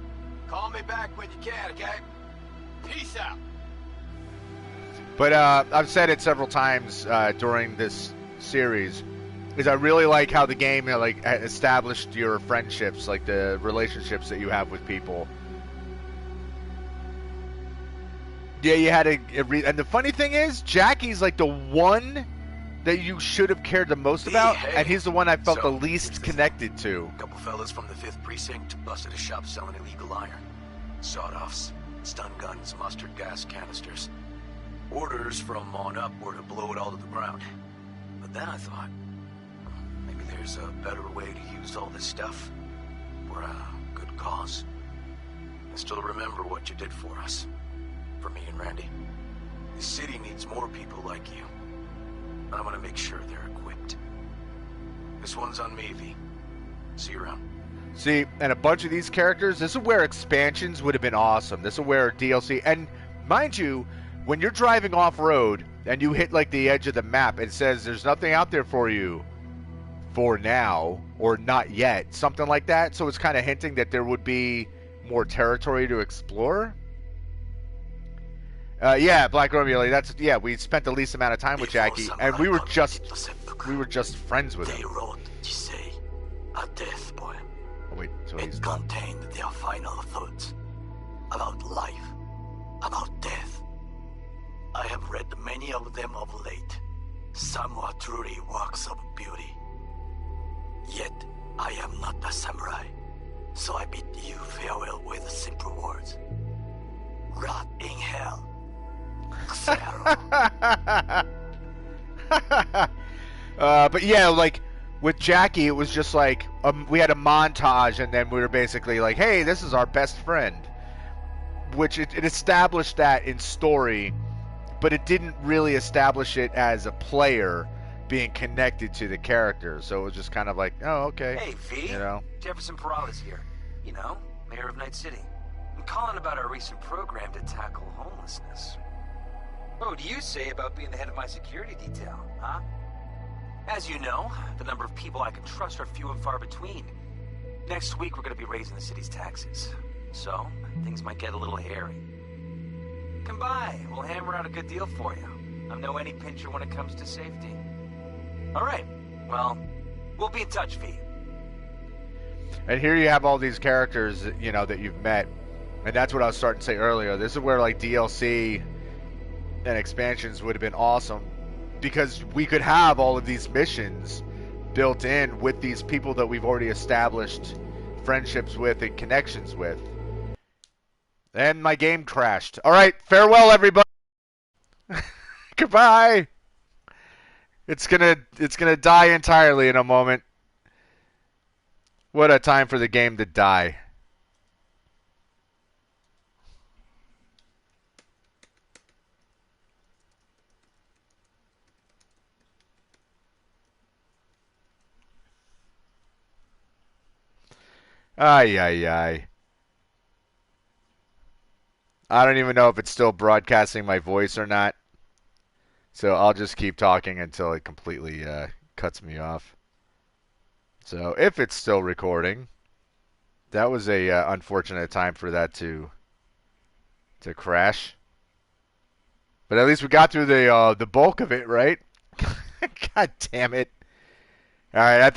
Call me back when you can, okay? Peace out. But I've said it several times during this series is I really like how the game like established your friendships, like the relationships that you have with people. Yeah, you had and the funny thing is, Jackie's like the one that you should have cared the most about, hey. and he's the one I felt So, the least connected to. A couple fellas from the 5th Precinct busted a shop selling illegal iron. Sawed-offs, stun guns, mustard gas canisters. Orders from on up were to blow it all to the ground. But then I thought, maybe there's a better way to use all this stuff for a good cause. I still remember what you did for us. For me and Randy. The city needs more people like you. I'm gonna make sure they're equipped. This one's on me, V. See you around. See, and a bunch of these characters, this is where expansions would have been awesome. This is where DLC, and mind you, when you're driving off-road and you hit like the edge of the map, it says there's nothing out there for you for now, or not yet, something like that. So it's kind of hinting that there would be more territory to explore. Yeah, Black Romeo. We spent the least amount of time with Jackie, and we were just friends with him. They wrote to say a death poem. Oh, wait, so it contained their final thoughts about life, about death. I have read many of them of late. Some are truly works of beauty. Yet I am not a samurai, so I bid you farewell with simple words. Rot in hell. But yeah, like with Jackie, it was just like we had a montage, and then we were basically like, "Hey, this is our best friend," which it established that in story, but it didn't really establish it as a player being connected to the character. So it was just kind of like, "Oh, okay." Hey, V. You know, Jefferson Peralta's here. You know, mayor of Night City. I'm calling about our recent program to tackle homelessness. What would you say about being the head of my security detail, huh? As you know, the number of people I can trust are few and far between. Next week, we're going to be raising the city's taxes. So, things might get a little hairy. Come by. We'll hammer out a good deal for you. I'm no any pincher when it comes to safety. All right. Well, we'll be in touch, V. and here you have all these characters, you know, that you've met, and that's what I was starting to say earlier. This is where like DLC and expansions would have been awesome, because we could have all of these missions built in with these people that we've already established friendships with and connections with. And my game crashed. All right, farewell everybody. Goodbye. It's gonna die entirely in a moment. What a time for the game to die. Ay, ay, ay. I don't even know if it's still broadcasting my voice or not. So I'll just keep talking until it completely cuts me off. So if it's still recording, that was a unfortunate time for that to crash. But at least we got through the bulk of it, right? God damn it. All right, I think